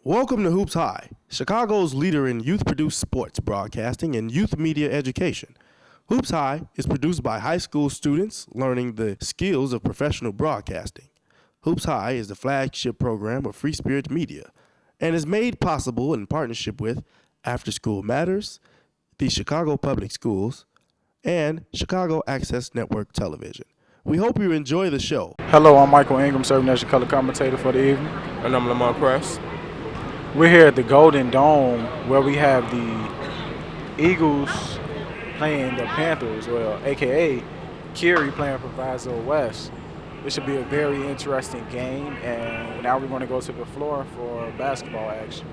Welcome to Hoops High, Chicago's leader in youth-produced sports broadcasting and youth media education. Hoops High is produced by high school students learning the skills of professional broadcasting. Hoops High is the flagship program of Free Spirit Media and is made possible in partnership with After School Matters, the Chicago Public Schools, and Chicago Access Network Television. We hope you enjoy the show. Hello, I'm Michael Ingram, serving as your color commentator for the evening. And I'm Lamar Press. We're here at the Golden Dome where we have the Eagles playing the Panthers, a.k.a. Curie playing Proviso West. This should be a very interesting game, and now we're going to go to the floor for basketball action.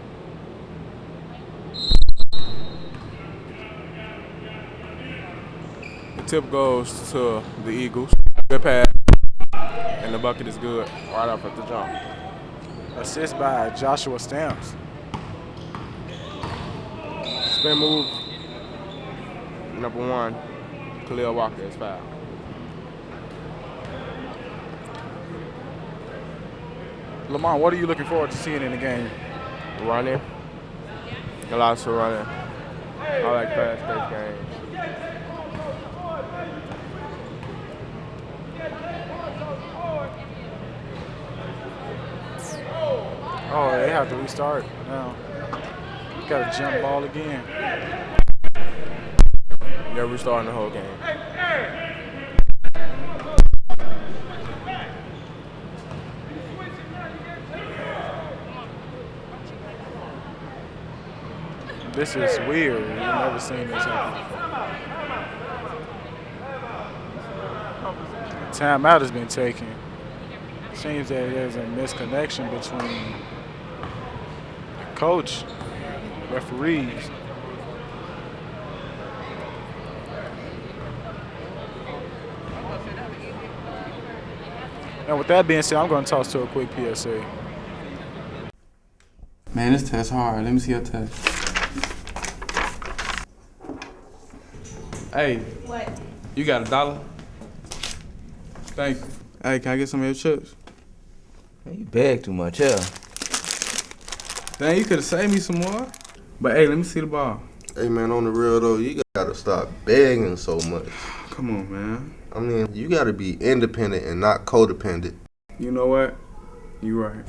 The tip goes to the Eagles. Good pass. And the bucket is good right off at the jump. Assist by Joshua Stamps. Spin move. Number 1, Khalil Walker is fouled. Lamar, what are you looking forward to seeing in the game? Running. A lot of running. I like fast-paced games. Oh, they have to restart now. Got a jump ball again. They're restarting the whole game. This is weird. We've never seen this happen before. Timeout has been taken. Seems that there's a misconnection between the coach, referees. And with that being said, I'm going to toss to a quick PSA. Man, this test hard. Let me see your test. Hey. What? You got $1? Thank you. Hey, can I get some of your chips? Man, you beg too much, yeah. Dang, you could have saved me some more. But hey, let me see the ball. Hey man, on the real though, you gotta stop begging so much. Come on, man. I mean, you gotta be independent and not codependent. You know what? You right.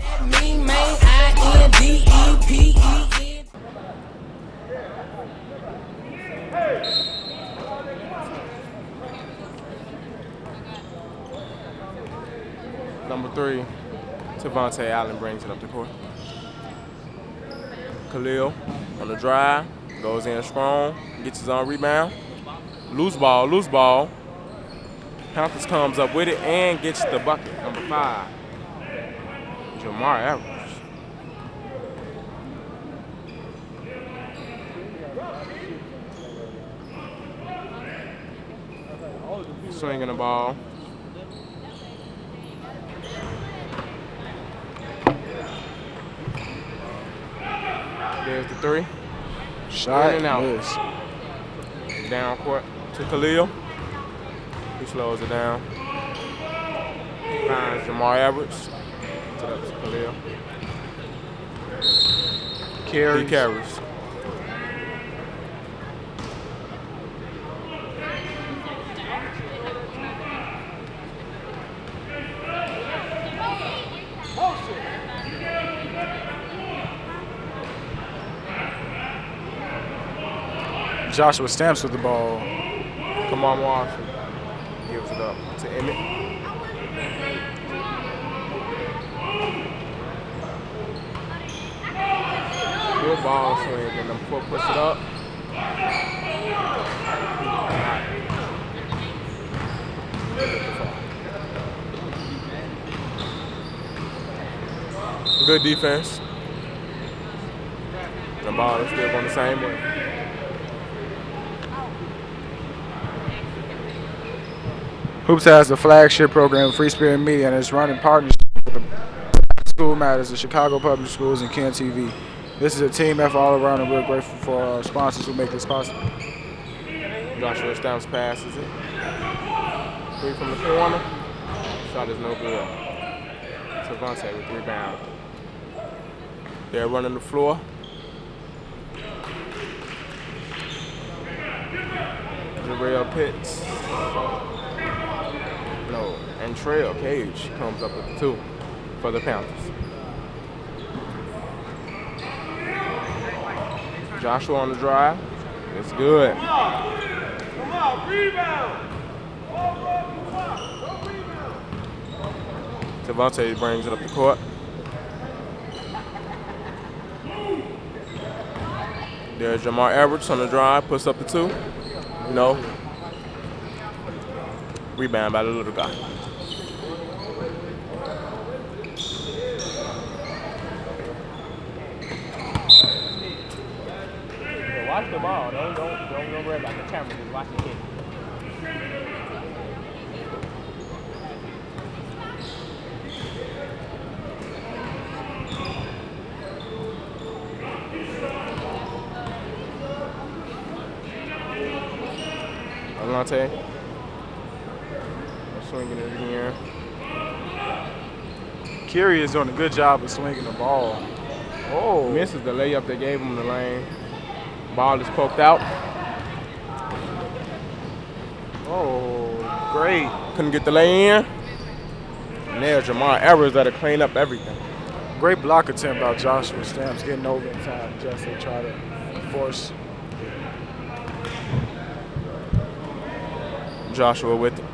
Number 3, Tavonte Allen brings it up the court. Khalil on the drive, goes in strong, gets his own rebound. Loose ball. Panthers comes up with it and gets the bucket. Number 5, Jamar Evers. Swinging the ball. There's the 3. Shot in and out. miss. Down court to Khalil. He slows it down. Finds Jamar Edwards. To Khalil. He carries. Joshua Stamps with the ball. Kamar Marshall gives it up to Emmett. Good ball swing, and number 4 puts it up. Good defense. The ball is still going the same way. Hoops has the flagship program of Free Spirit Media and is run in partnership with the School Matters, the Chicago Public Schools, and Ken TV. This is a team effort all around, and we're grateful for our sponsors who make this possible. Joshua Stamps passes it. 3 from the corner. Shot is no good. Tavonte with the rebound. They're running the floor. Jarrell Pitts. No, and Trail Cage comes up with the 2 for the Panthers. Joshua on the drive. It's good. Come on, rebound. Devontae brings it up the court. There's Jamar Edwards on the drive, puts up the 2. No. Rebound by the little guy. Yeah, watch the ball. Don't worry about the camera. Just watch it hit. Alante. Swinging it again. Curie is doing a good job of swinging the ball. Oh, Misses the layup they gave him in the lane. Ball is poked out. oh, great. Couldn't get the lay in. And there's Jamar Edwards that'll clean up everything. Great block attempt by Joshua Stamps getting over in time just to try to force. Joshua with it.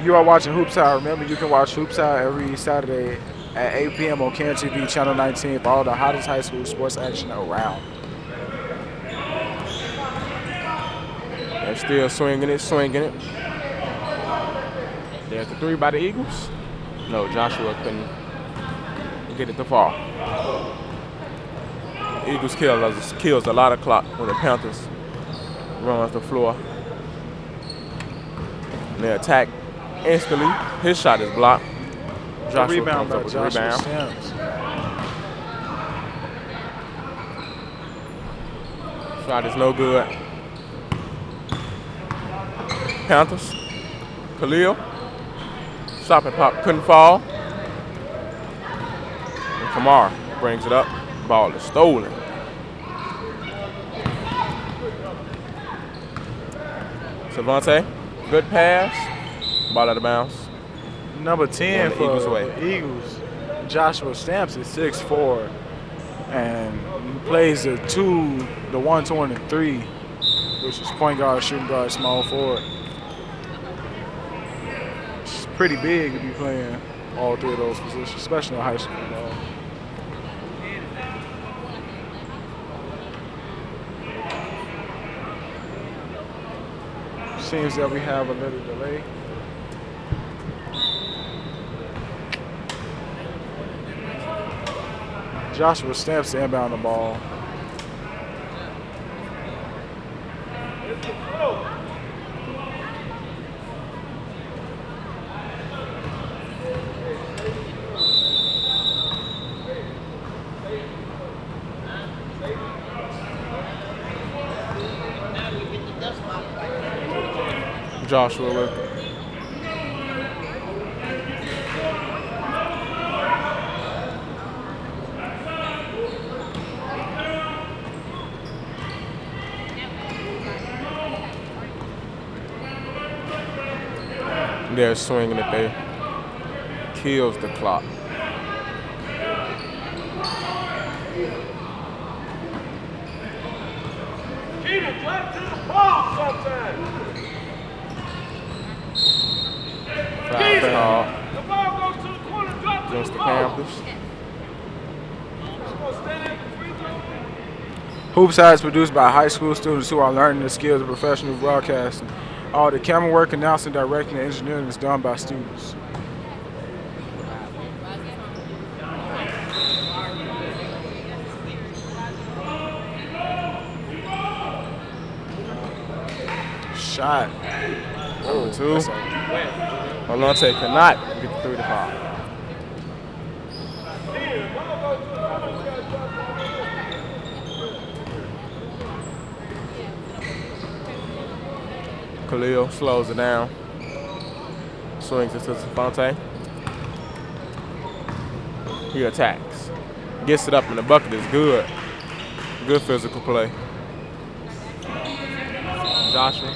You are watching Hoops Hour. Remember, you can watch Hoops Hour every Saturday at 8 p.m. on CAN TV, Channel 19 for all the hottest high school sports action around. They're still swinging it. There's the 3 by the Eagles. No, Joshua couldn't get it to fall. Eagles kills a lot of clock when the Panthers runs the floor. And they attack instantly. His shot is blocked. Joshua Rebound comes by up with the Joshua rebound. Stamps. Shot is no good. Panthers. Khalil. Stop and pop. Couldn't fall. And Kamara brings it up. Ball is stolen. Savante. Good pass. Ball out of bounds. Number 10 Going the for Eagles' way. the Eagles, Joshua Stamps is 6'4", and plays the 2, the 1, 2, and the 3, which is point guard, shooting guard, small forward. It's pretty big to be playing all 3 of those positions, especially in high school ball. Seems that we have a little delay. Joshua Stamps to inbound the ball. Joshua with it. They're swinging it there. Kills the clock. Keep it clap to the ball sometimes. Foul call The ball goes to the corner, drop to against the the ball. Panthers. Just gonna stand there for free throw. Hoops Hour is produced by high school students who are learning the skills of professional broadcasting. All the camera work, announcing, directing, and engineering is done by students. Shot. Number 2. That's a- Alante cannot get the 3 to 5. Khalil slows it down. Swings it to Savante. He attacks. gets it up in the bucket is good. Good physical play. Joshua.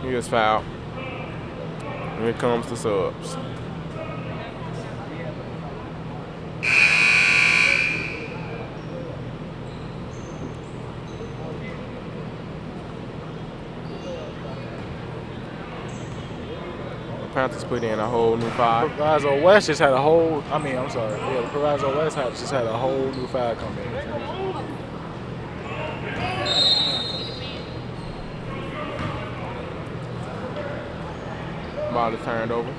He is fouled. And here comes the subs. The Panthers put in a whole new five. Proviso West just had a whole. Yeah, the Proviso West just had a whole new five come in. Ball is turned over.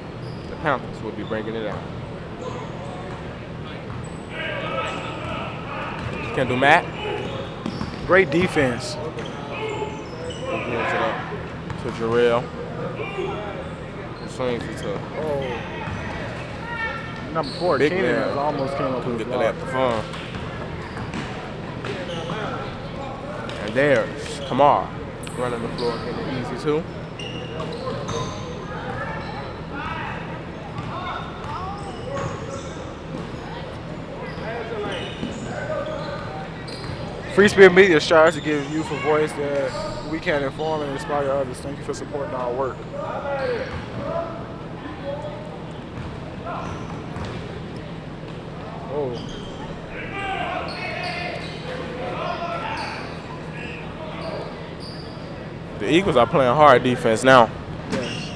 The Panthers will be bringing it out. Can do Matt. Great defense. Gives it up to Jarrell. Swings it to number 4. Big Keenan man. almost came up with a get block. that fun. And there's Kamar running the floor, getting it easy too. Free Spirit Media strives to give youth a voice that we can inform and inspire others. Thank you for supporting our work. Oh. The Eagles are playing hard defense now. Yes.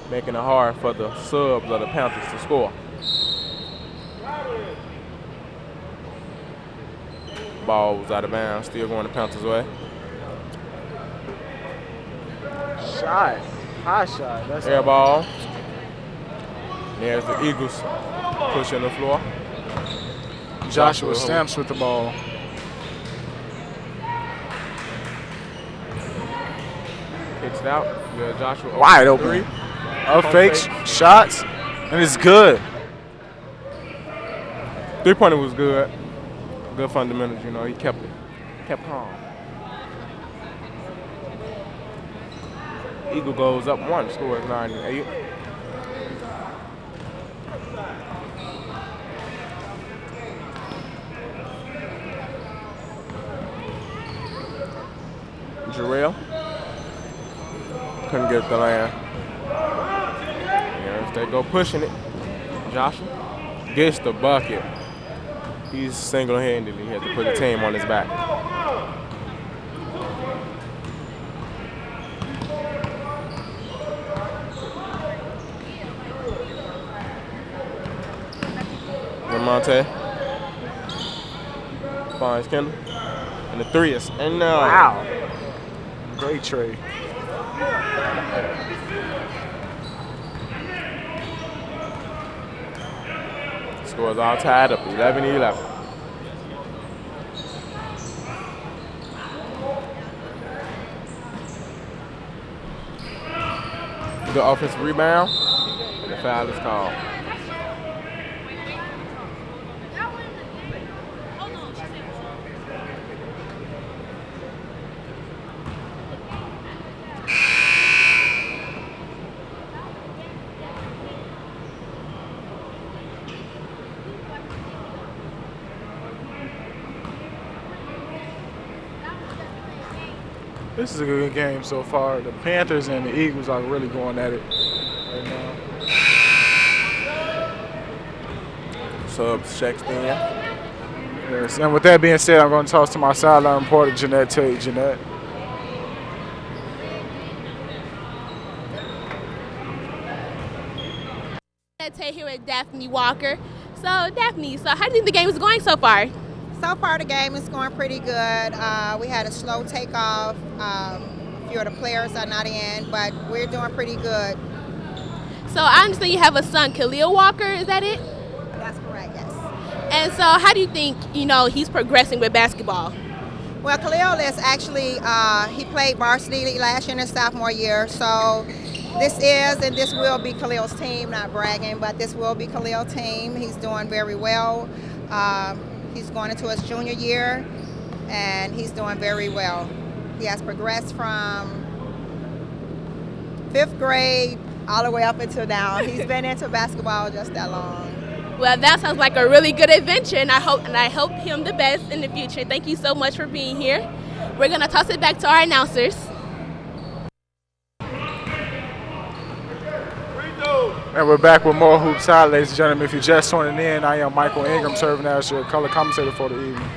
Making it hard for the subs of the Panthers to score. Ball was out of bounds, still going the Panthers' way. Shot. High shot. That's Air ball. There's the Eagles pushing the floor. Joshua Stamps with the ball. Kicks it out. Yeah, Joshua. Wide open. Three. Up fakes, shots, and it's good. Three-pointer was good. Good fundamentals, you know. He kept calm. Eagle goes up 1, scores 9-8. Jarrell couldn't get the line. Yes, they go pushing it. Joshua gets the bucket. He's single-handedly had to put the team on his back. Ramonte finds Kendall. And the three is in there. Wow. Great trade. Scores all tied up, 11-11. Good offensive rebound, and the foul is called. This is a good game so far. The Panthers and the Eagles are really going at it right now. Subs checks in. Yes, and with that being said, I'm going to toss to my sideline reporter, Jeanette Tate. Jeanette. Tate here with Daphne Walker. So, Daphne, how do you think the game is going so far? So far, the game is going pretty good. We had a slow takeoff. A few of the players are not in, but we're doing pretty good. So, I understand you have a son, Khalil Walker. Is that it? That's correct, yes. And so, how do you think, he's progressing with basketball? Well, Khalil is actually, he played varsity last year in his sophomore year. So this is and this will be Khalil's team, not bragging, but this will be Khalil's team. He's doing very well. He's going into his junior year, and he's doing very well. He has progressed from 5th grade all the way up until now. He's been into basketball just that long. Well, that sounds like a really good adventure, and I hope him the best in the future. Thank you so much for being here. We're going to toss it back to our announcers. And we're back with more Hoops High, ladies and gentlemen. If you're just tuning in, I am Michael Ingram, serving as your color commentator for the evening.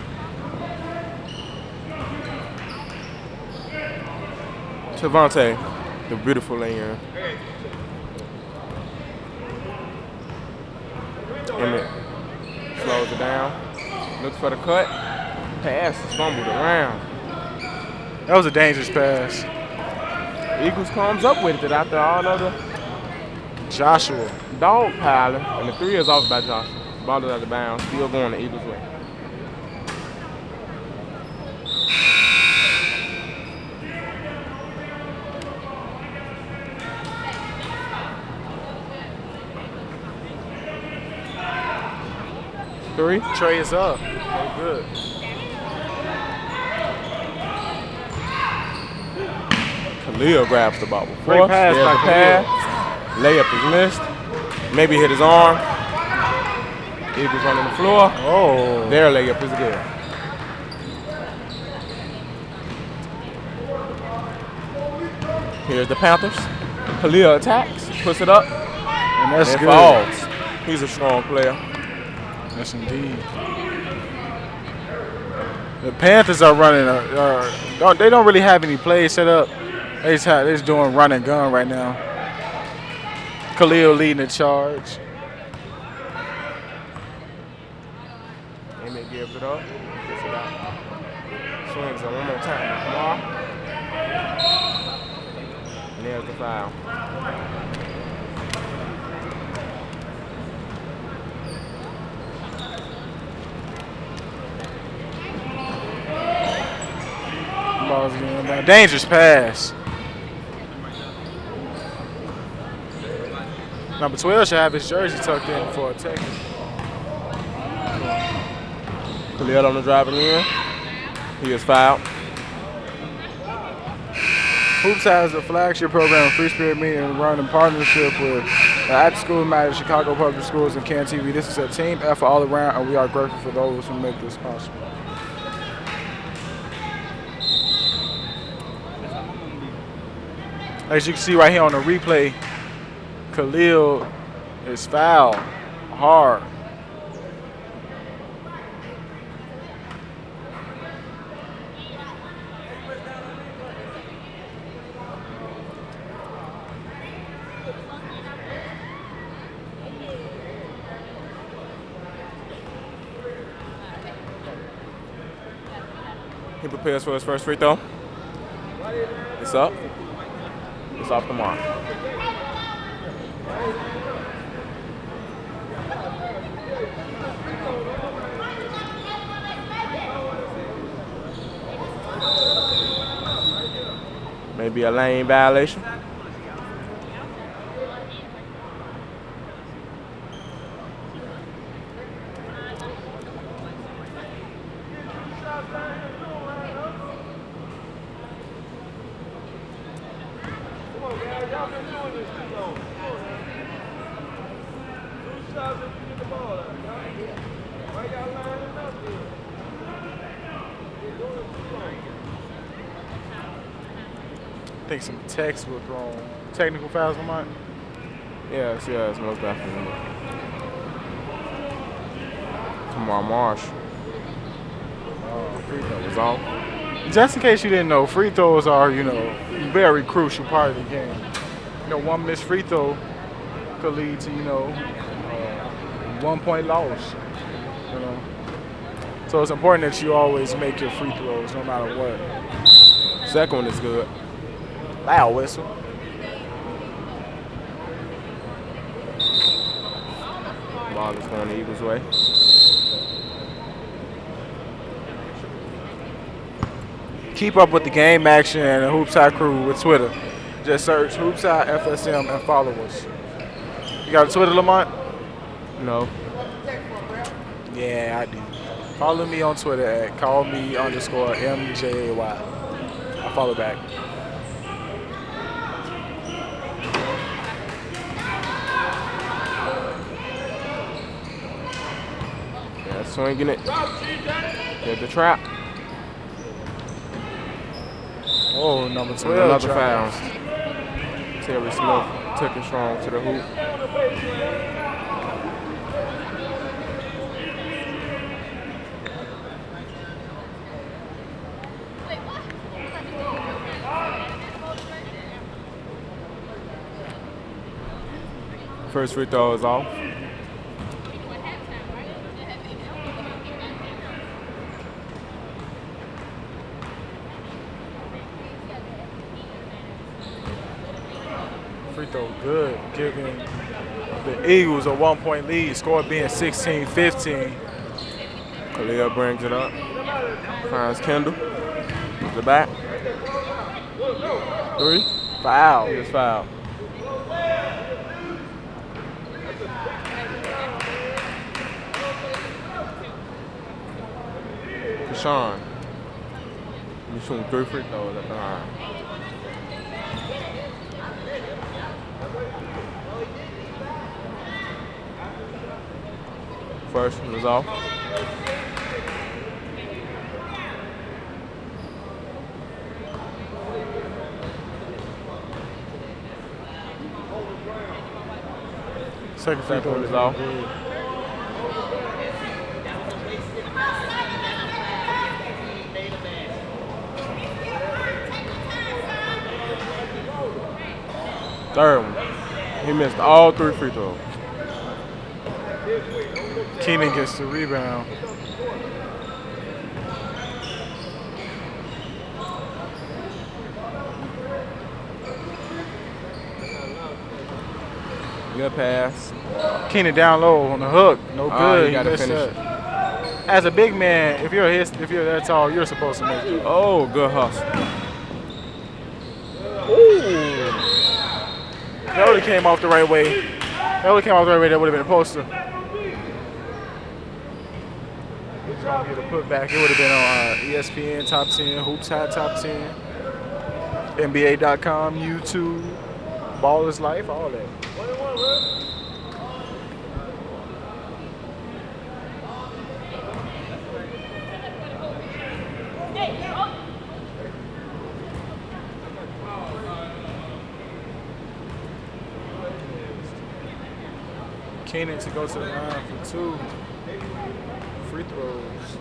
Tavante, the beautiful lane. Emmett slows it down, looks for the cut, pass is fumbled around. That was a dangerous pass. Eagles comes up with it after all of the Joshua. dog piling, and the 3 is off by Joshua. Ball is out of bounds, still going the Eagles' way. Three. Trey is up. Oh, good. Khalil grabs the ball. Great pass There's by the Khalil. pass. Layup is missed. Maybe hit his arm. Eagles running the floor. Oh. Their layup is good. Here's the Panthers. Khalil attacks, puts it up, And that's and good. falls. He's a strong player. Yes, indeed. The Panthers are running. They don't really have any plays set up. They're just doing run and gun right now. Khalil leading the charge. Emmett gives it up. Gets it out. Swings it one more time. Lamar. And there's the foul. Ball's getting back. Dangerous pass. Number 12 should have his jersey tucked in for a tackle. Khalil on the driving in. He is fouled. Hoops has a flagship program of Free Spirit Media run in partnership with the After School Matters, Chicago Public Schools, and CAN TV. This is a team effort all around, and we are grateful for those who make this possible. As you can see right here on the replay, Khalil is fouled hard. He prepares for his first free throw. It's up. It's off the mark. Maybe a lane violation. I think some techs were thrown. Technical fouls, Lamont? Yes, most definitely. Kamar Marsh. Free throw. Is off. Just in case you didn't know, free throws are, very crucial part of the game. One missed free throw could lead to, 1 point loss. So it's important that you always make your free throws no matter what. Second one is good. Loud whistle. Ball is going the Eagles' way. Keep up with the game action and the Hoops High crew with Twitter. Just search Hoops High FSM and follow us. You got a Twitter, Lamont? No. Yeah, I do. Follow me on Twitter at callme_MJAY. I'll follow back. swinging it. Get the trap. Oh, number 12. Another tries. foul. Terry Smith took it strong to the hoop. First free throw is off. Free throw good, giving the Eagles a 1-point lead. Score being 16-15. Khalil brings it up. Finds Kendall. To the back. 3. Foul. He is fouled. Deshaun. He's shooting 3 free throws at the line. First one is off. Second free throw Second one is is off. Third one. He missed all 3 free throws. Keenan gets the rebound. Good pass. Keenan down low on the hook. No good. You gotta missed finish that. As a big man, if you're that tall, you're supposed to make it. Oh, good hustle. Ooh. That would have came off the right way. That would have came off the right way. That would have been a poster. Trying to get a putback. It would have been on ESPN Top 10, Hoops High Top 10, NBA.com, YouTube, Ball is Life, all that. Keenan to go to the line for 2 free throws.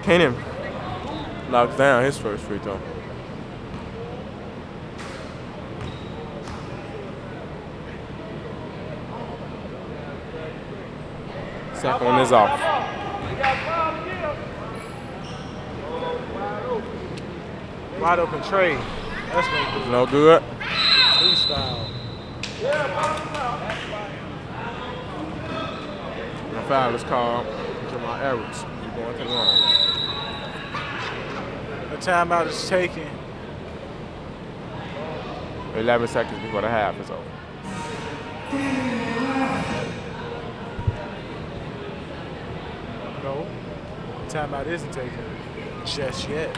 Kanan knocks down his first free throw. Second one is off. Wide open Trey. That's no good. No good. Freestyle. The foul is called. Jamal Edwards. He's going to the line. The timeout is taken. 11 seconds before the half is over. No. The timeout isn't taken just yet.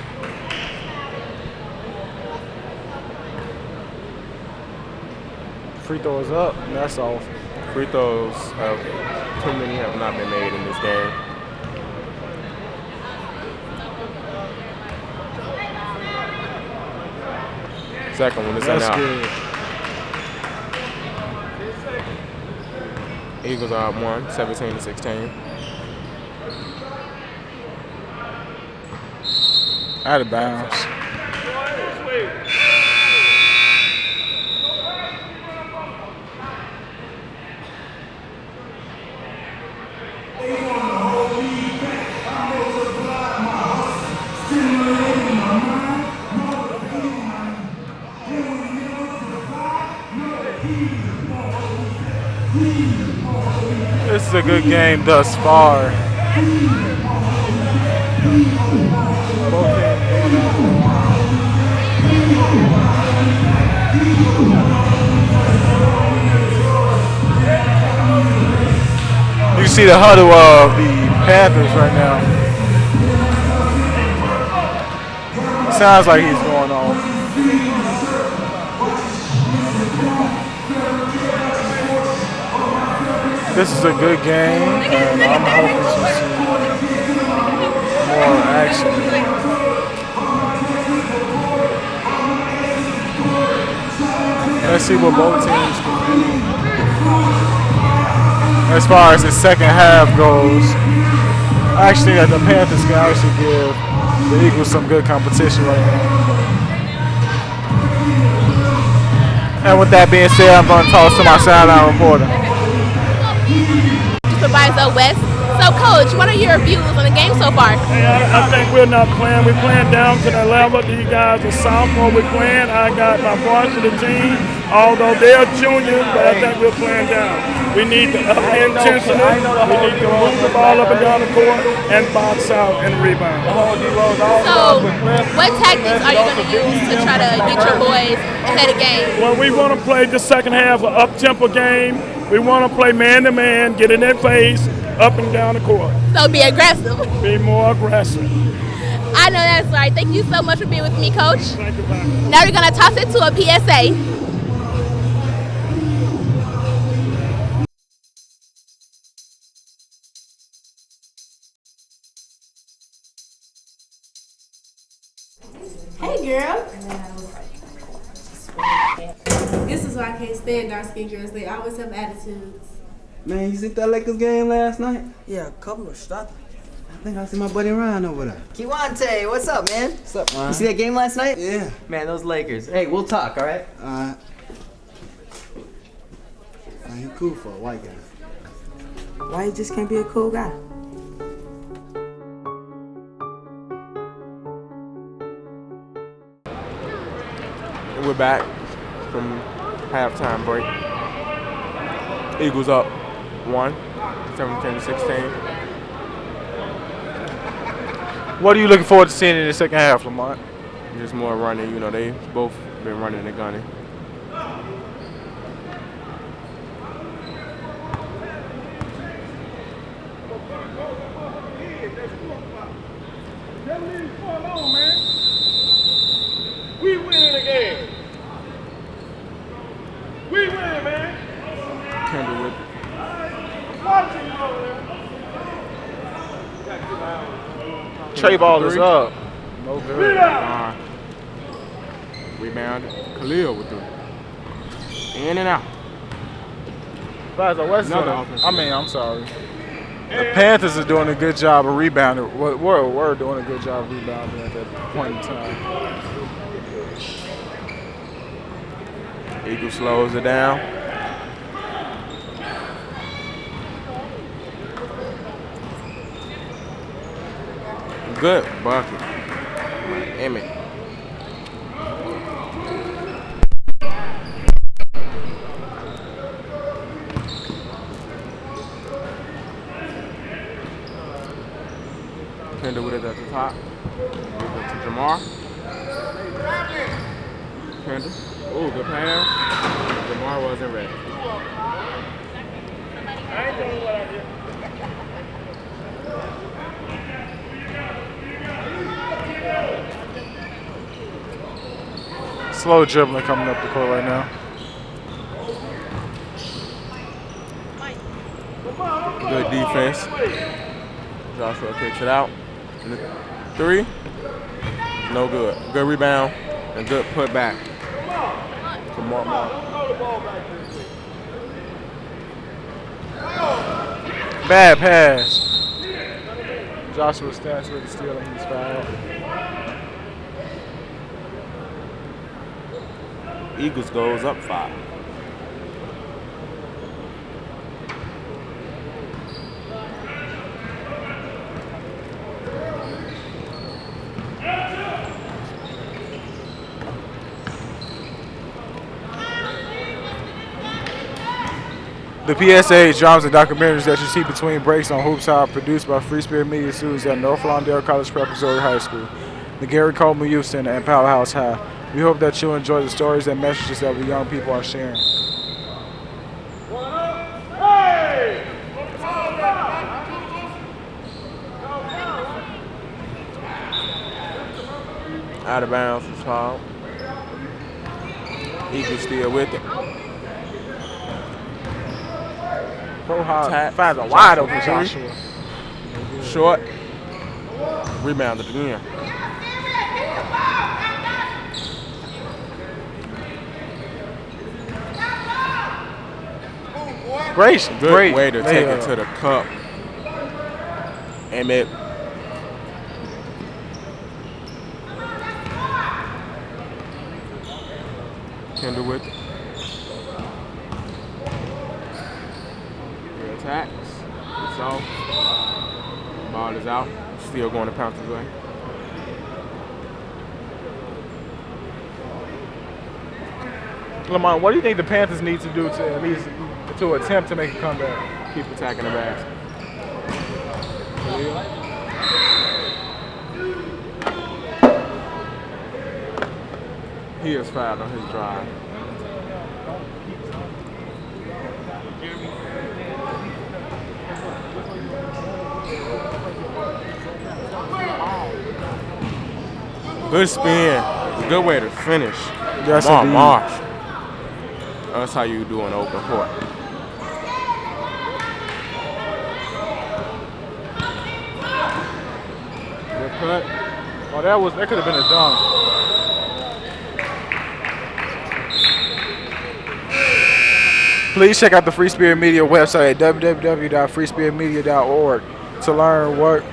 Free throw is up, and that's off. Free throws have too many have not been made in this game. Second one is That's out. good. Eagles are up 1, 17-16. Out of bounds. This is a good game thus far. You see the huddle of the Panthers right now. Sounds like he's going on. This is a good game, and I'm hoping to see more action. Let's see what both teams can do. As far as the second half goes, I actually think that the Panthers can actually give the Eagles some good competition right now. And with that being said, I'm going to toss to my sideline reporter. Proviso West. So, Coach, what are your views on the game so far? Hey, I think we're not playing. We're playing down to the level. These guys are sophomore. We're playing. I got my varsity team, although they're juniors, but I think we're playing down. We need to up intensity. We need to move the ball up and down the court and box out and rebound. So, what tactics are you going to use to try to get your boys ahead of game? Well, we want to play the second half of up-tempo game. We want to play man-to-man, get in their face, up and down the court. So be aggressive. Be more aggressive. I know that's right. Thank you so much for being with me, Coach. Thank you, Now we're going to toss it to a PSA. Hey, girl. This is why I can't stand dark-skinned girls. They always have attitudes. Man, you see that Lakers game last night? Yeah, a couple of shots. I think I see my buddy Ryan over there. Kiwante, what's up, man? What's up, Ryan? You see that game last night? Yeah. Man, those Lakers. Hey, we'll talk, all right? Man, he cool for a white guy. Why you just can't be a cool guy? We're back from halftime break. Eagles up 1, 17-16. What are you looking forward to seeing in the second half, Lamont? Just more running. You know, they both been running and gunning. We win again. We win, man. Kendall with it. Watching you over there. Trey ball is up. No good. Rebound. Khalil with the in and out. I'm sorry. The Panthers are doing a good job of rebounding. We're doing a good job of rebounding at that point in time. Eagle slows it down. Good bucket. Emmett. Kendall with it at the top. Give it to Jamar. Kendall. Oh, good pass. Jamar wasn't ready. I ain't doing what I did. Slow dribbling coming up the court right now. Good defense. Joshua kicks it out. 3. No good. Good rebound and good put back. For Mark. Bad pass. Joshua stands with the steal and he's fouled. Eagles goes up 5. The PSA dramas and documentaries that you see between breaks on Hoops High are produced by Free Spirit Media Studios at North Lawndale College Preparatory High School, the Gary Coleman Youth Center, and Powerhouse High. We hope that you enjoy the stories and messages that we young people are sharing. Out of bounds was fouled. Eagles still with it. Frohoff finds a wide open Joshua. Short. Rebounded again. Great way to take it to the cup. Emmett. Kendall with it. Good attacks. It's off. Ball is out. Still going to Panthers' way. Lamont, what do you think the Panthers need to do to at least to attempt to make a comeback? Keep attacking the basket. He is fouled on his drive. Good spin. Good way to finish. Yes, Marsh. That's how you do an open court. Good cut. Oh, that could have been a dunk. Please check out the Free Spirit Media website at www.freespiritmedia.org to learn what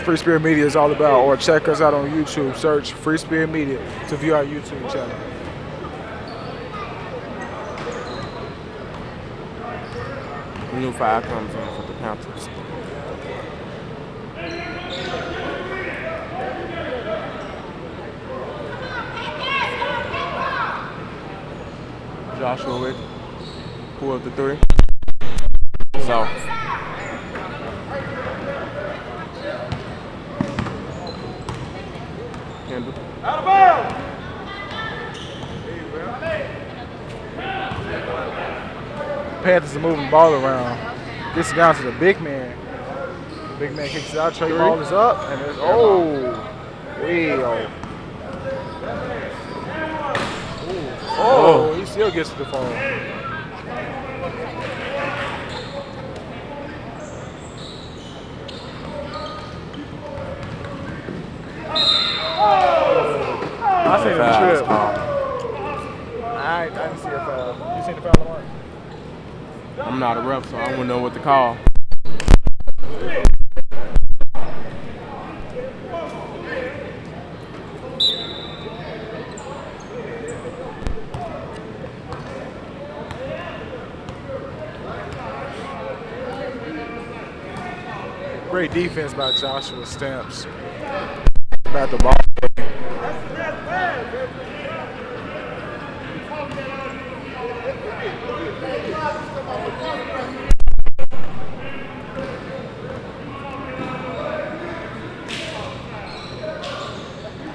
Free Spirit Media is all about, or check us out on YouTube. Search Free Spirit Media to view our YouTube channel. New 5 comes in for the Panthers. Joshua with pull up the 3. So Kendall. Out of bounds. Panthers are moving the ball around. Gets it down to the big man. Big man kicks it out. Trey ball is up, and it's way off. Oh, he still gets to the phone. I seen the trip. I didn't see a foul. You seen the foul, Lamar? I'm not a ref, so I wouldn't know what to call. Great defense by Joshua Stamps. About the ball.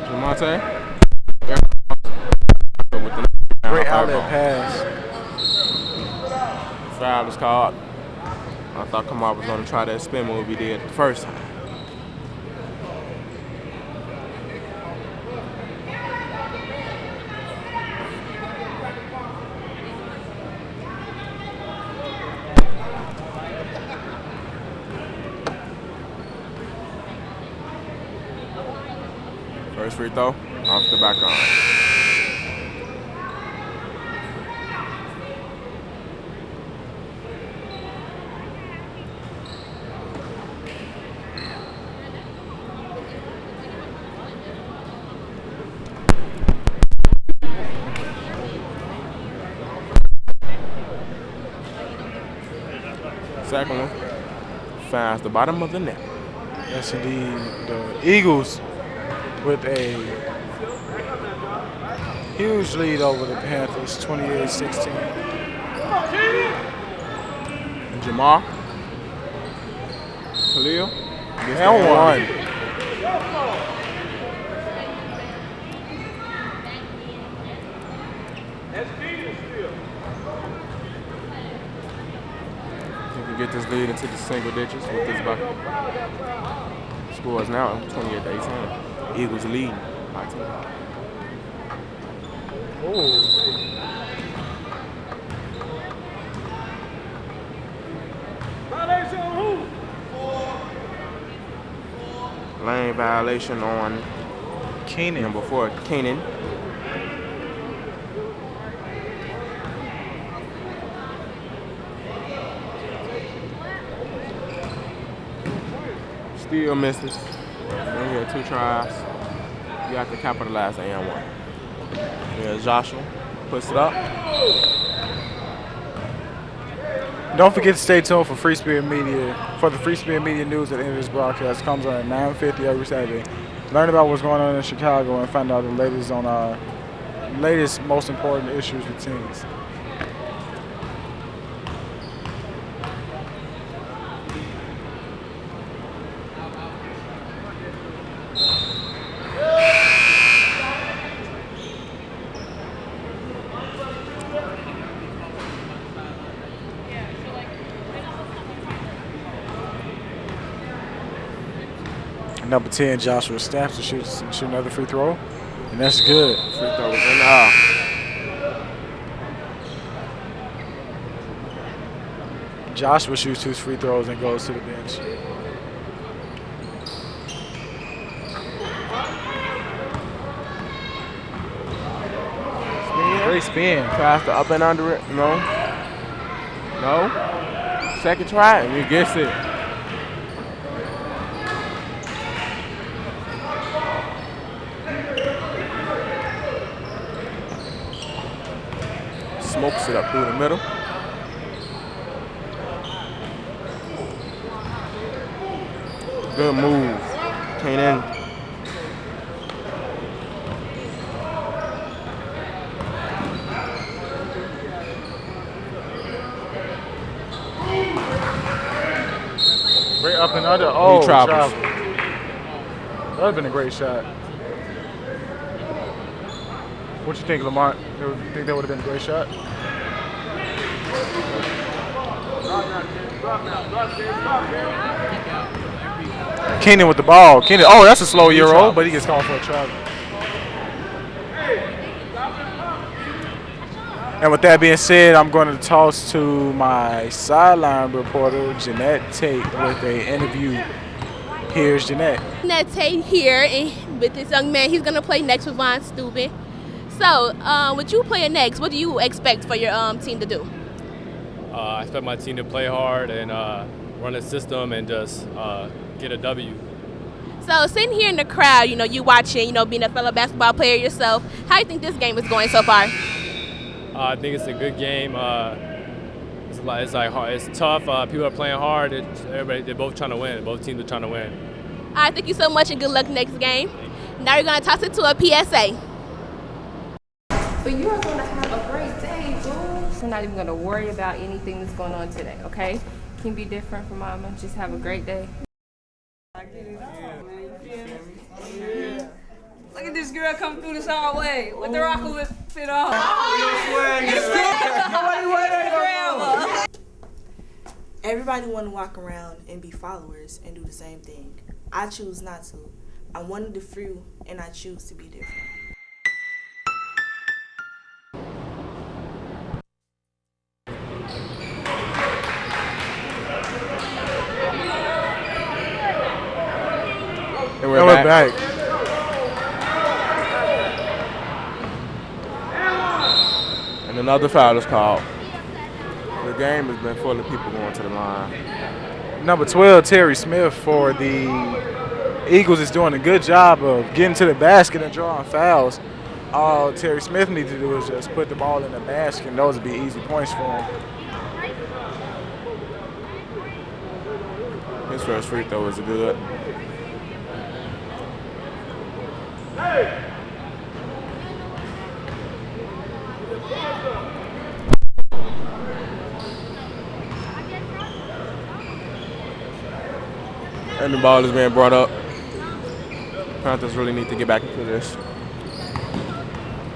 Jamonte. Great outlet pass. Foul was called. I thought Kamar was going to try that spin move he did the first time. First free throw, off the back arm. Second one finds the bottom of the net. Yes, indeed. The Eagles with a huge lead over the Panthers, 28-16. And Jamar. Khalil. And one. Get this lead into the single digits with this bucket. Score is now 28-18. Eagles leading by 10. game violation on Keenan. number 4, Keenan. Still misses. And he had 2 tries. You have to capitalize and 1. Yeah, Joshua puts it up. Don't forget to stay tuned for Free Spirit Media. For the Free Spirit Media news at the end of this broadcast, comes on at 9:50 every Saturday. Learn about what's going on in Chicago and find out the latest on our most important issues with teams. Number 10, Joshua Stamps to shoot another free throw, and that's good. Free throw was in the air. Joshua shoots 2 free throws and goes to the bench. Great spin. Tries to up and under it. No. No. Second try, and he gets it. Smokes it up through the middle. Good move. Came in. Great up and under. Oh, He travels. travel. That would have been a great shot. What you think, Lamont? You think that would have been a great shot? Keenan with the ball. Keenan. Oh, that's a slow Euro, but he gets called for a travel. And with that being said, I'm going to toss to my sideline reporter, Jeanette Tate, with an interview. Here's Jeanette. Jeanette Tate here with this young man. He's going to play next with Von Steuben. So, with you playing next, what do you expect for your team to do? I expect my team to play hard and run a system and just get a W. So, sitting here in the crowd, you watching, being a fellow basketball player yourself, how do you think this game is going so far? I think it's a good game. It's tough. People are playing hard. They're both trying to win. Both teams are trying to win. All right, thank you so much and good luck next game. Now you're going to toss it to a PSA. But you are going to have a great day, boo. We're not even going to worry about anything that's going on today, okay? Can be different from mama. Just have a great day. Look at this girl coming through this hallway with the rocker with fit on. Everybody want to walk around and be followers and do the same thing. I choose not to. I'm one of the few, and I choose to be different. And we're back. And another foul is called. The game has been full of people going to the line. Number 12, Terry Smith for the Eagles is doing a good job of getting to the basket and drawing fouls. All Terry Smith needs to do is just put the ball in the basket, and those would be easy points for him. His first free throw is good. And the ball is being brought up. Panthers really need to get back into this.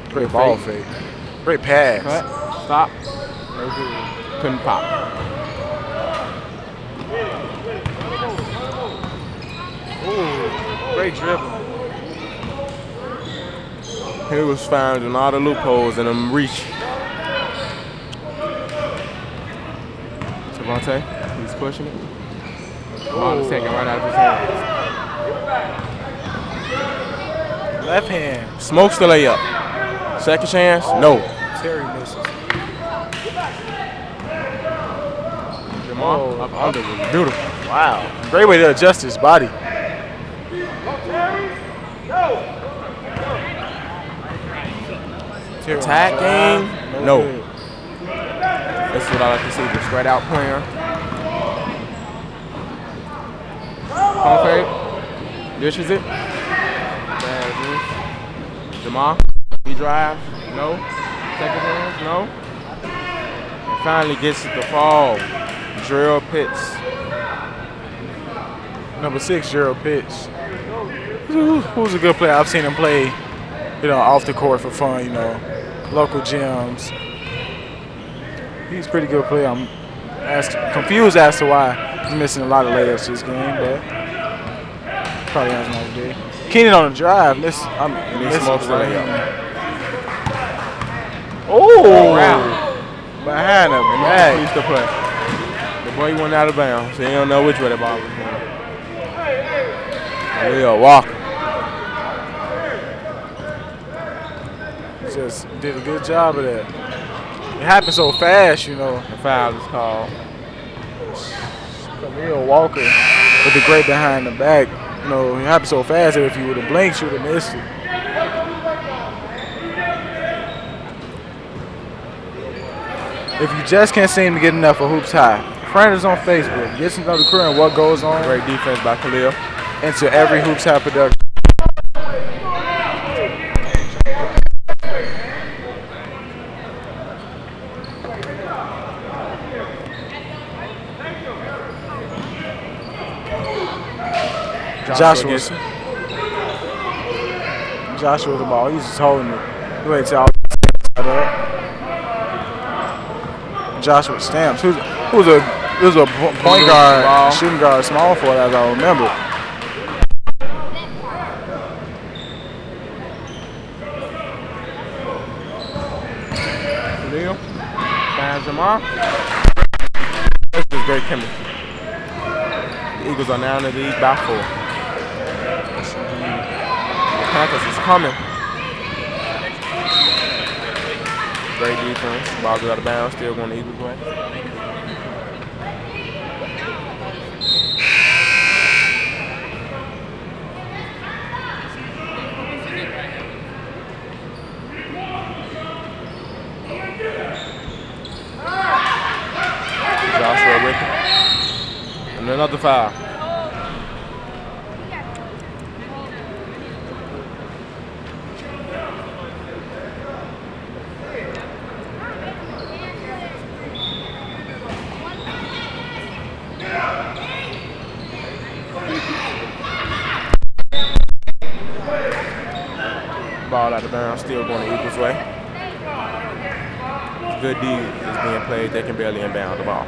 Great ball fake. Great pass. Cut. Stop. Couldn't pop. Ooh, great dribble. He was found in all the loopholes and them reach. Javante, he's pushing it. The ball is taken right out of his hands. Left hand. Smokes the layup. Second chance? No. Terry misses. Jamal up under was beautiful. Wow. Great way to adjust his body. Attacking? No. This is what I like to see, the spread out player. Pump fake. Dishes it. Bad move. Jamal. He drives. No. Second hands. No. And finally gets it to fall. Drill Pitts. Number 6, Gerald Pitts. Who's a good player? I've seen him play, off the court for fun, local gyms. He's a pretty good player. I'm confused as to why he's missing a lot of layups this game, but probably has another day. Keenan on the drive. Missing Smokes the layup. Oh! Wow. Behind him. He's the play. The boy went out of bounds, so he don't know which way the ball was going. Leo Walker. Just did a good job of that. It happened so fast, The foul is called. Leo Walker with the great behind the back. It happened so fast that if you would have blinked, you would have missed it. If you just can't seem to get enough of Hoops High, friend us on Facebook. Get to know the crew and what goes on. Great defense by Khalil. Into every Hoops High production. Joshua with the ball. He's just holding it. Go ahead, tell. Joshua Stamps, who's a point guard, shooting guard, small forward, as I remember. Khalil. Finds Jamal. This is great chemistry. The Eagles are now in the lead by 4. The Panthers is coming. Great defense. Ball goes out of bounds. Still going the Eagles' way. Joshua with it. And another foul. Ball out of bounds, still going the Eagles' way. Good D is being played. They can barely inbound the ball.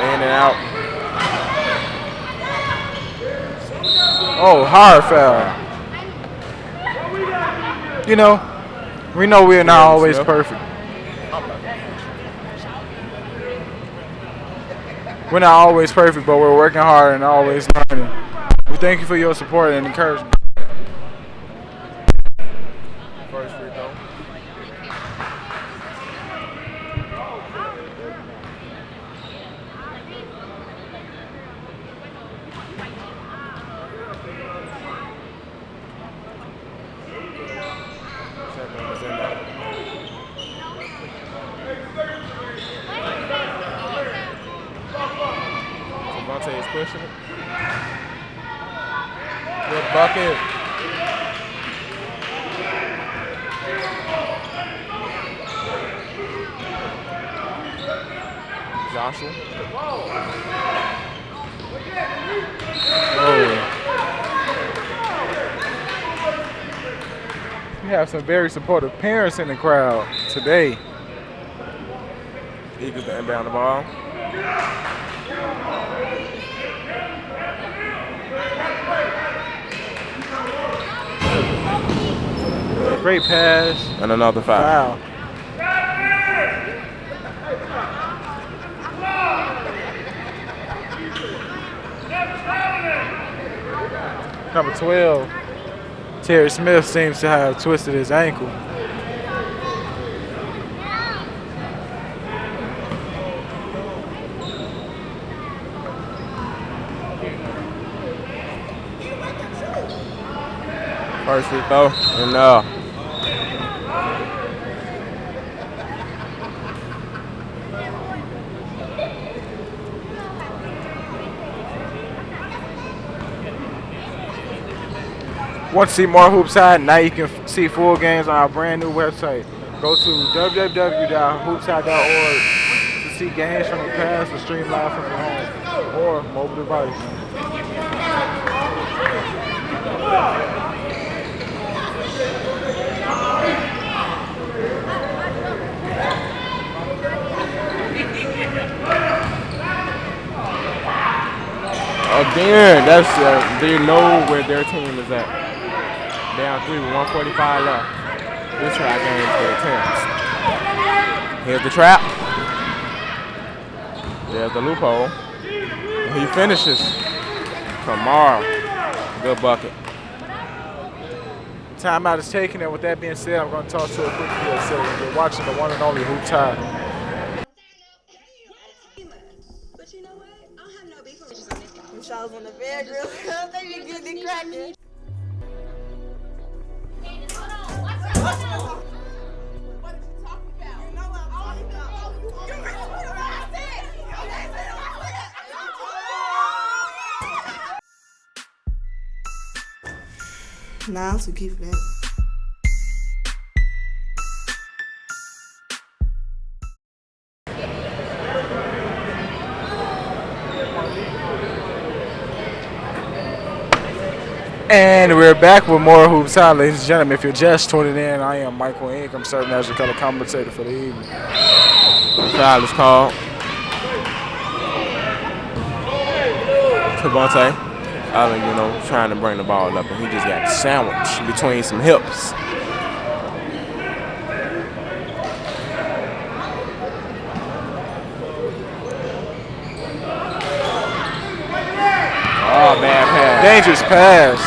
In and out. Oh, hard foul. We know we're not always perfect. We're not always perfect, but we're working hard and always learning. We thank you for your support and encouragement. First free throw. Second was in there. Devontae is pushing it. Good bucket. Joshua. Oh. We have some very supportive parents in the crowd today. Eagles to inbound the ball. Great pass. And another foul. Number 12, Terry Smith seems to have twisted his ankle. First free throw, and Want to see more Hoops High? Now you can see full games on our brand new website. Go to www.hoopshigh.org to see games from the past or stream live from your home or mobile device. again, they know where their team is at. Down 3 with 1:45 left. This try game for the 10. Here's the trap. There's the loophole. And he finishes. Kamara. Good bucket. Timeout is taken, and with that being said, I'm going to toss to a quick PSA. You're watching the one and only Hoops High. I was on the bedroom. They be getting it cracking. Nah, I'm too cute for that. And we're back with more Hoops High, ladies and gentlemen. If you're just tuning in, I am Michael Inc. I'm serving as your color commentator for the evening. Foul is called. Javante Allen, trying to bring the ball up, and he just got sandwiched between some hips. Oh, bad pass. Dangerous pass.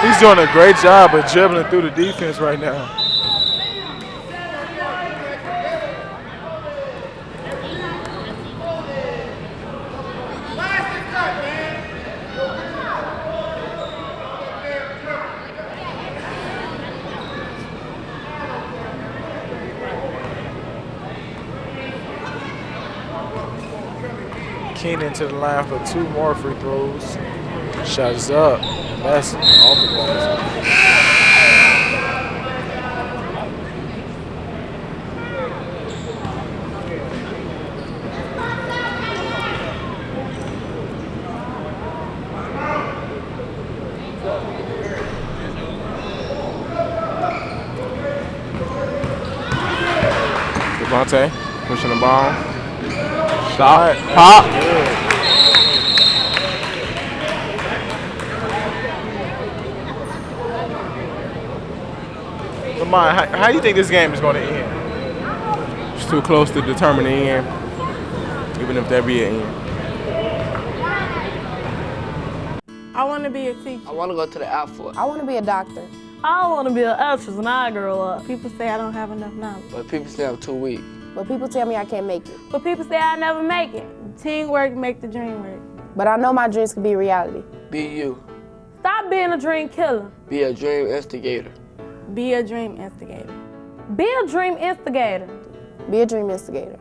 He's doing a great job of dribbling through the defense right now. Keenan to the line for 2 more free throws. Shot is up. That's off the glass. Javante pushing the ball. Shot. Pop. Lamont, how do you think this game is going to end? It's too close to determine the end, even if there be an end. I want to be a teacher. I want to go to the Air Force. I want to be a doctor. I want to be an actress when I grow up. People say I don't have enough knowledge. But people say I'm too weak. But people tell me I can't make it. But people say I never make it. Teamwork make the dream work. But I know my dreams can be reality. Be you. Stop being a dream killer. Be a dream instigator. Be a dream instigator. Be a dream instigator. Be a dream instigator.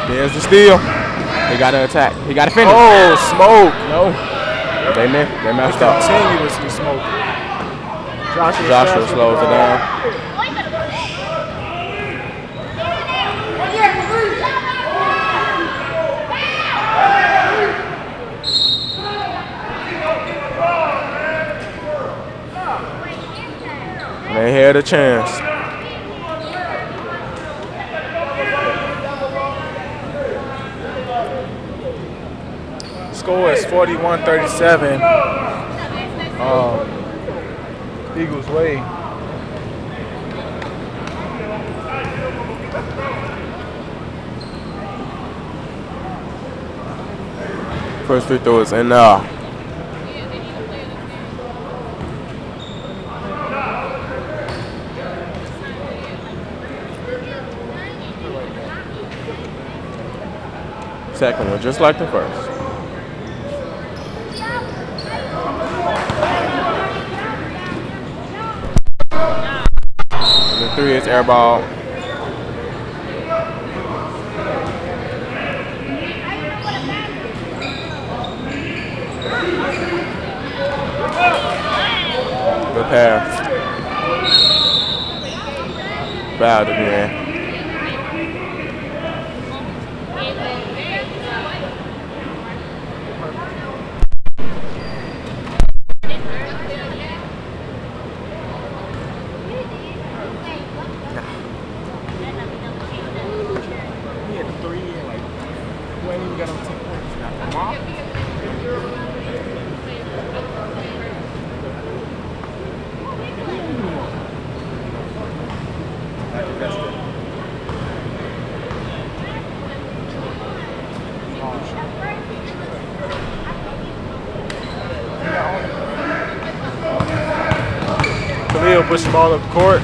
There's the steal. He got to attack. He got to finish. Oh, smoke. No. They messed up. Continuously smoking. Joshua slows it down. They had a chance. Score is 41-37. Eagles way. First free throw is in now. Second one, just like the first. And the three is air ball. Good pass. Fouled again. Khalil push the ball up the court.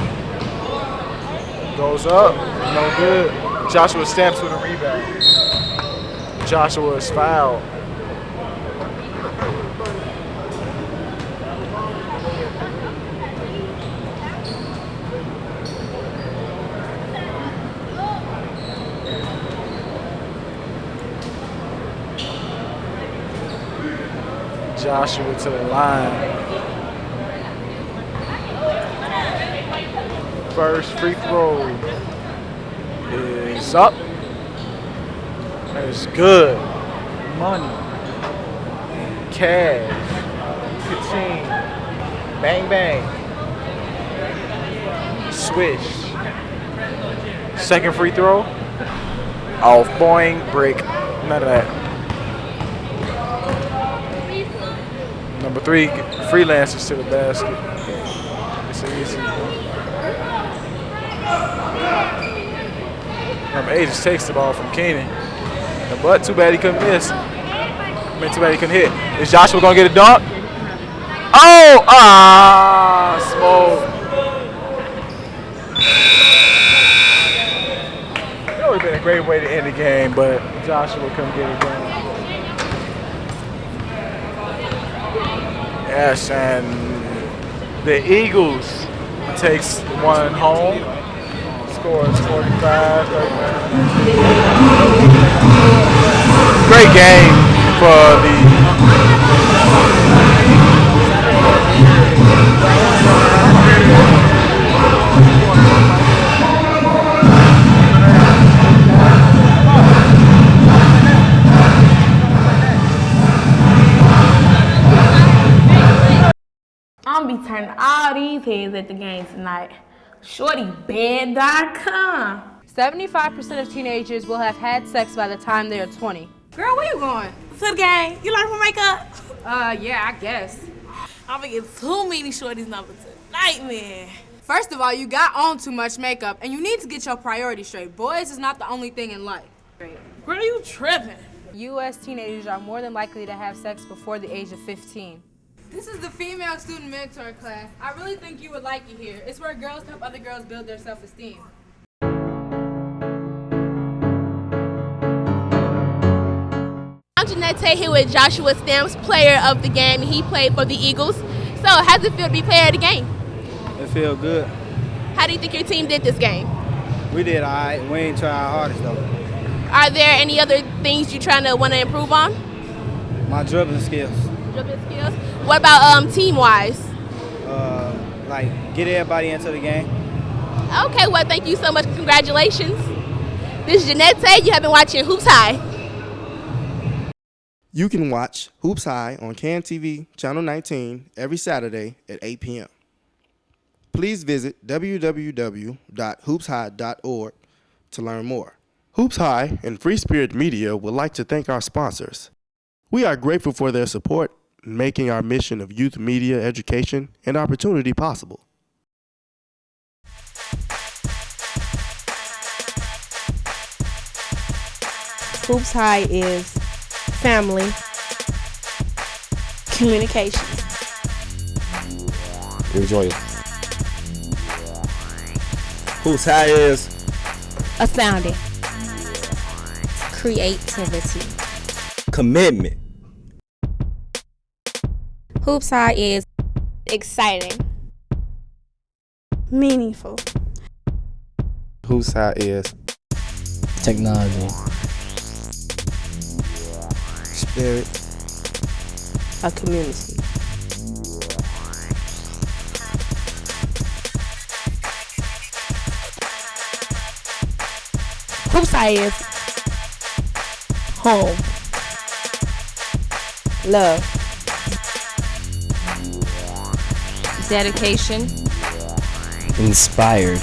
Goes up, no good. Joshua Stamps with a rebound. Joshua is fouled. Joshua to the line. First free throw is up. That is good. Money. Cash. Ka-ching. Bang, bang. Swish. Second free throw. Off. Boing. Break. None of that. Number 3, freelancers to the basket. It's an easy one. Number 8 just takes the ball from Keenan. But too bad he couldn't miss. Too bad he couldn't hit. Is Joshua gonna get a dunk? Oh! Smoke. That would have been a great way to end the game, but Joshua couldn't get it done. Yes, and the Eagles takes one home. Scores 45-39. Great game for the I'm gonna be turning all these heads at the game tonight. ShortyBed.com. 75% of teenagers will have had sex by the time they are 20. Girl, where you going? To the game. You like my makeup? Yeah, I guess. I'm gonna get too many shorties number tonight, man. First of all, you got on too much makeup, and you need to get your priorities straight. Boys is not the only thing in life. Girl, you tripping. U.S. teenagers are more than likely to have sex before the age of 15. This is the female student mentor class. I really think you would like it here. It's where girls help other girls build their self-esteem. I'm Jeanette here with Joshua Stamps, player of the game. He played for the Eagles. So how does it feel to be player of the game? It feel good. How do you think your team did this game? We did all right. We ain't try our hardest, though. Are there any other things you're trying to want to improve on? My dribbling skills. Dribbling skills? What about team-wise? Like, get everybody into the game. Okay, well, thank you so much. Congratulations. This is Jeanette. You have been watching Hoops High. You can watch Hoops High on CAN TV, Channel 19, every Saturday at 8 p.m. Please visit www.hoopshigh.org to learn more. Hoops High and Free Spirit Media would like to thank our sponsors. We are grateful for their support in making our mission of youth media education and opportunity possible. Hoops High is family, communication. Enjoy it. Hoops High is astounding, creativity, commitment. Hoops High is exciting, meaningful. Hoops High is technology, spirit, a community. Hoops High is home, love, dedication, inspired,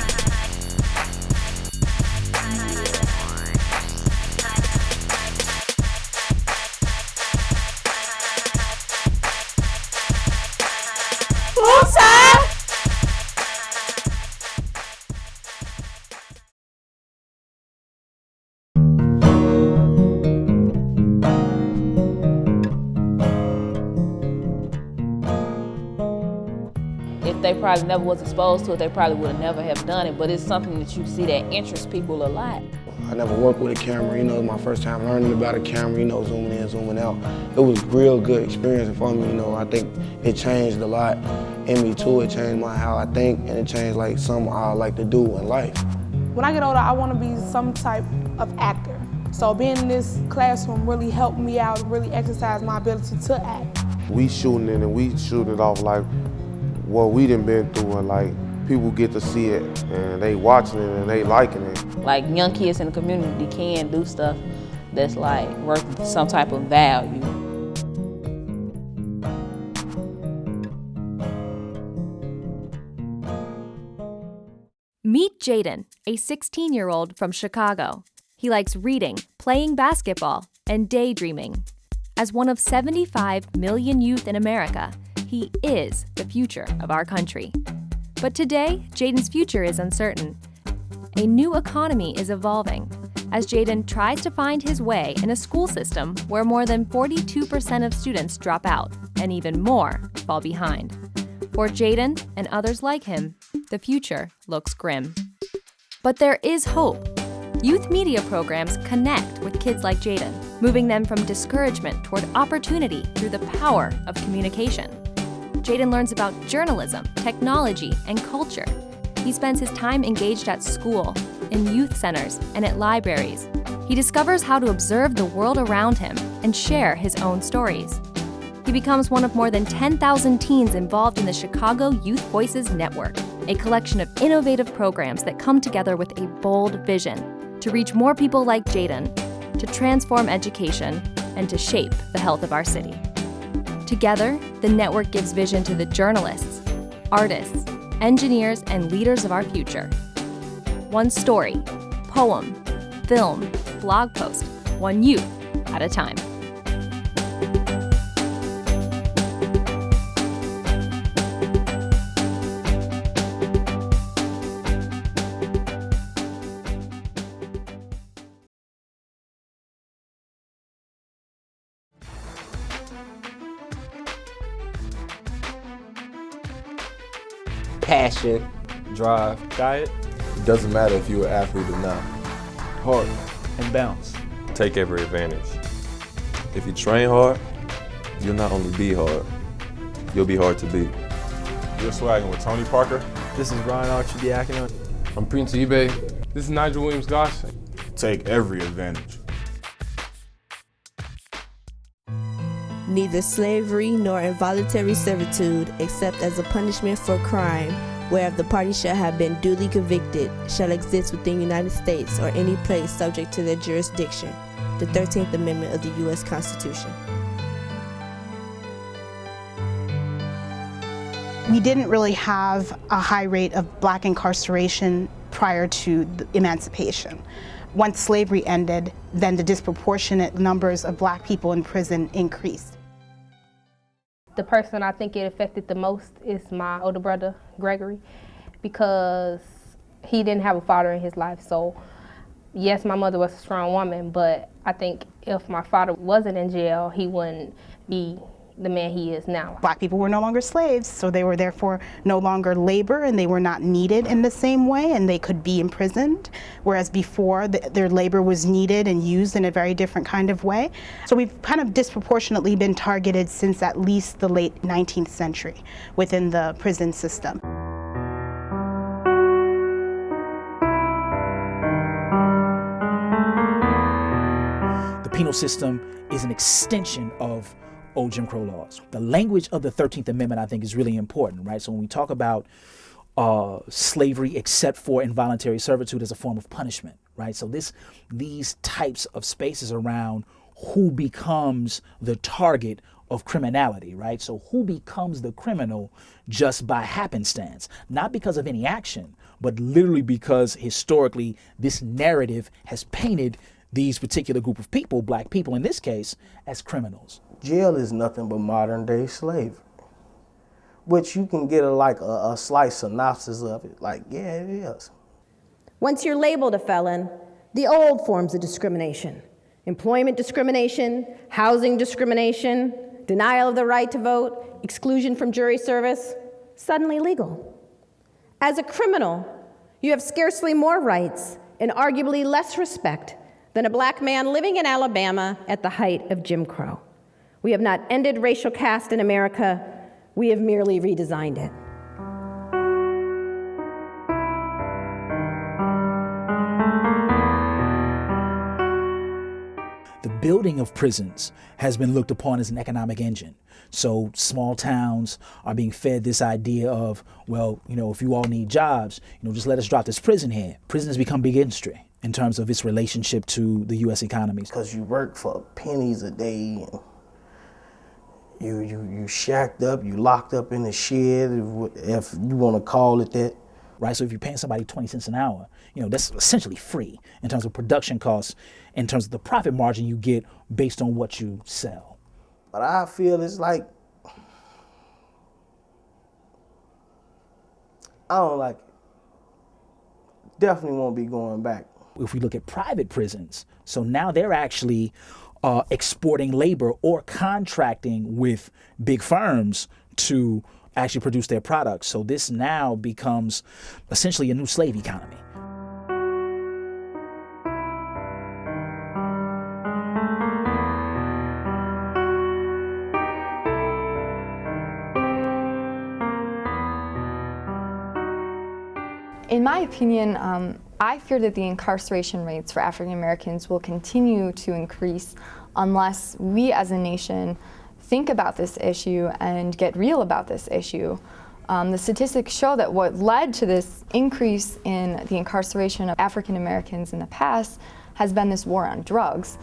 Hoops High. If they probably never was exposed to it, they probably would have never have done it, but it's something that you see that interests people a lot. I never worked with a camera, you know, my first time learning about a camera, you know, zooming in, zooming out. It was a real good experience for me, you know. I think it changed a lot in me too. It changed how I think, and it changed like something I like to do in life. When I get older, I want to be some type of actor. So being in this classroom really helped me out, really exercise my ability to act. We shooting it and we shooting it off like what we done been through, and like people get to see it and they watching it and they liking it. Like young kids in the community can do stuff that's like worth some type of value. Meet Jaden, a 16-year-old from Chicago. He likes reading, playing basketball, and daydreaming. As one of 75 million youth in America, he is the future of our country. But today, Jaden's future is uncertain. A new economy is evolving as Jaden tries to find his way in a school system where more than 42% of students drop out and even more fall behind. For Jaden and others like him, the future looks grim. But there is hope. Youth media programs connect with kids like Jaden, moving them from discouragement toward opportunity through the power of communication. Jaden learns about journalism, technology, and culture. He spends his time engaged at school, in youth centers, and at libraries. He discovers how to observe the world around him and share his own stories. He becomes one of more than 10,000 teens involved in the Chicago Youth Voices Network, a collection of innovative programs that come together with a bold vision to reach more people like Jaden, to transform education, and to shape the health of our city. Together, the network gives vision to the journalists, artists, engineers, and leaders of our future. One story, poem, film, blog post, one youth at a time. passion, drive, diet. It doesn't matter if you're an athlete or not. Heart and bounce. Take every advantage. If you train hard, you'll not only be hard, you'll be hard to beat. You're swagging with Tony Parker. This is Ryan Archidiakono. I'm Prince eBay. This is Nigel Williams-Goss. Take every advantage. Neither slavery nor involuntary servitude, except as a punishment for crime, whereof the party shall have been duly convicted, shall exist within the United States or any place subject to their jurisdiction. The 13th Amendment of the U.S. Constitution. We didn't really have a high rate of black incarceration prior to the emancipation. Once slavery ended, then the disproportionate numbers of black people in prison increased. The person I think it affected the most is my older brother, Gregory, because he didn't have a father in his life. So yes, my mother was a strong woman, but I think if my father wasn't in jail, he wouldn't be the man he is now. Black people were no longer slaves, so they were therefore no longer labor, and they were not needed in the same way, and they could be imprisoned, whereas before their labor was needed and used in a very different kind of way. So we've kind of disproportionately been targeted since at least the late 19th century within the prison system. The penal system is an extension of old Jim Crow laws. The language of the 13th Amendment, I think, is really important, right? So when we talk about slavery except for involuntary servitude as a form of punishment, right? So these types of spaces around who becomes the target of criminality, right? So who becomes the criminal just by happenstance, not because of any action, but literally because historically this narrative has painted these particular group of people, black people in this case, as criminals. Jail is nothing but modern day slavery, which you can get a slight synopsis of it. Like, yeah, it is. Once you're labeled a felon, the old forms of discrimination, employment discrimination, housing discrimination, denial of the right to vote, exclusion from jury service, suddenly legal. As a criminal, you have scarcely more rights and arguably less respect than a black man living in Alabama at the height of Jim Crow. We have not ended racial caste in America, we have merely redesigned it. The building of prisons has been looked upon as an economic engine. So small towns are being fed this idea of, well, if you all need jobs, just let us drop this prison here. Prison has become big industry in terms of its relationship to the U.S. economy. Because you work for pennies a day, and you shacked up, you locked up in a shed, if you want to call it that. Right, so if you're paying somebody 20 cents an hour, that's essentially free in terms of production costs, in terms of the profit margin you get based on what you sell. But I feel it's like, I don't like it. Definitely won't be going back. If we look at private prisons, so now they're actually exporting labor or contracting with big firms to actually produce their products. So this now becomes essentially a new slave economy. In my opinion, I fear that the incarceration rates for African Americans will continue to increase unless we as a nation think about this issue and get real about this issue. The statistics show that what led to this increase in the incarceration of African Americans in the past has been this war on drugs.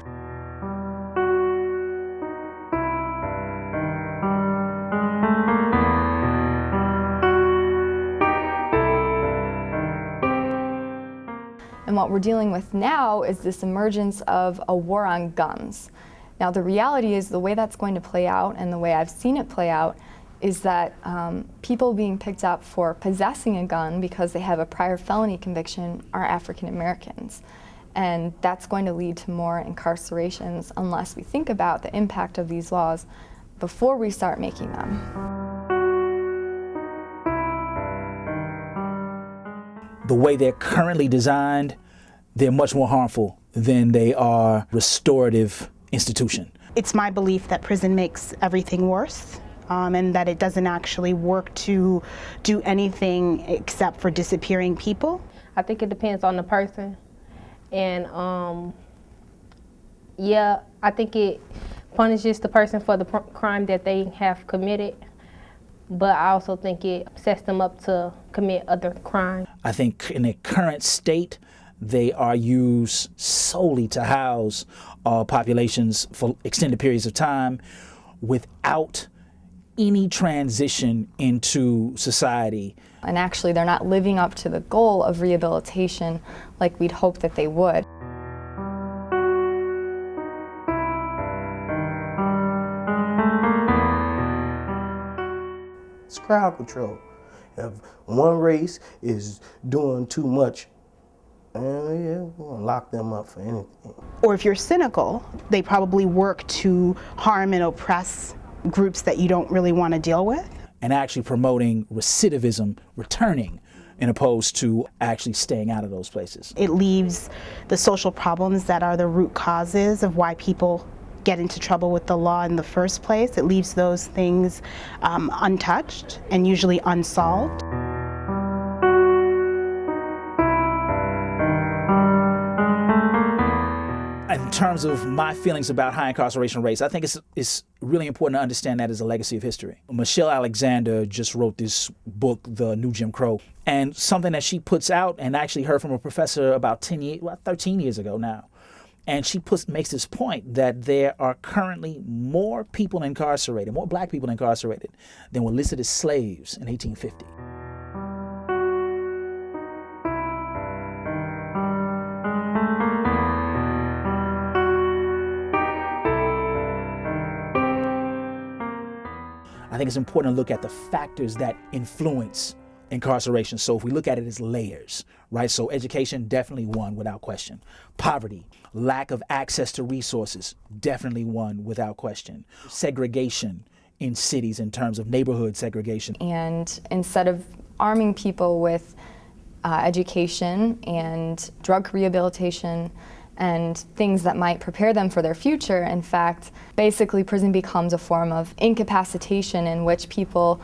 And what we're dealing with now is this emergence of a war on guns. Now the reality is the way that's going to play out, and the way I've seen it play out, is that people being picked up for possessing a gun because they have a prior felony conviction are African Americans. And that's going to lead to more incarcerations unless we think about the impact of these laws before we start making them. The way they're currently designed, they're much more harmful than they are restorative institution. It's my belief that prison makes everything worse, and that it doesn't actually work to do anything except for disappearing people. I think it depends on the person. And yeah, I think it punishes the person for the crime that they have committed, but I also think it sets them up to commit other crimes. I think in their current state, they are used solely to house populations for extended periods of time without any transition into society. And actually, they're not living up to the goal of rehabilitation like we'd hope that they would. It's crowd control. If one race is doing too much, yeah, we're gonna lock them up for anything. Or if you're cynical, they probably work to harm and oppress groups that you don't really want to deal with. And actually promoting recidivism, returning, in opposed to actually staying out of those places. It leaves the social problems that are the root causes of why people get into trouble with the law in the first place. It leaves those things untouched and usually unsolved. In terms of my feelings about high incarceration rates, I think it's really important to understand that as a legacy of history. Michelle Alexander just wrote this book, The New Jim Crow, and something that she puts out, and I actually heard from a professor about 13 years ago now, and she makes this point that there are currently more people incarcerated, more black people incarcerated than were listed as slaves in 1850. I think it's important to look at the factors that influence incarceration. So if we look at it as layers, right? So education, definitely one without question. Poverty, lack of access to resources, definitely one without question. Segregation in cities in terms of neighborhood segregation. And instead of arming people with education and drug rehabilitation and things that might prepare them for their future, in fact, basically prison becomes a form of incapacitation in which people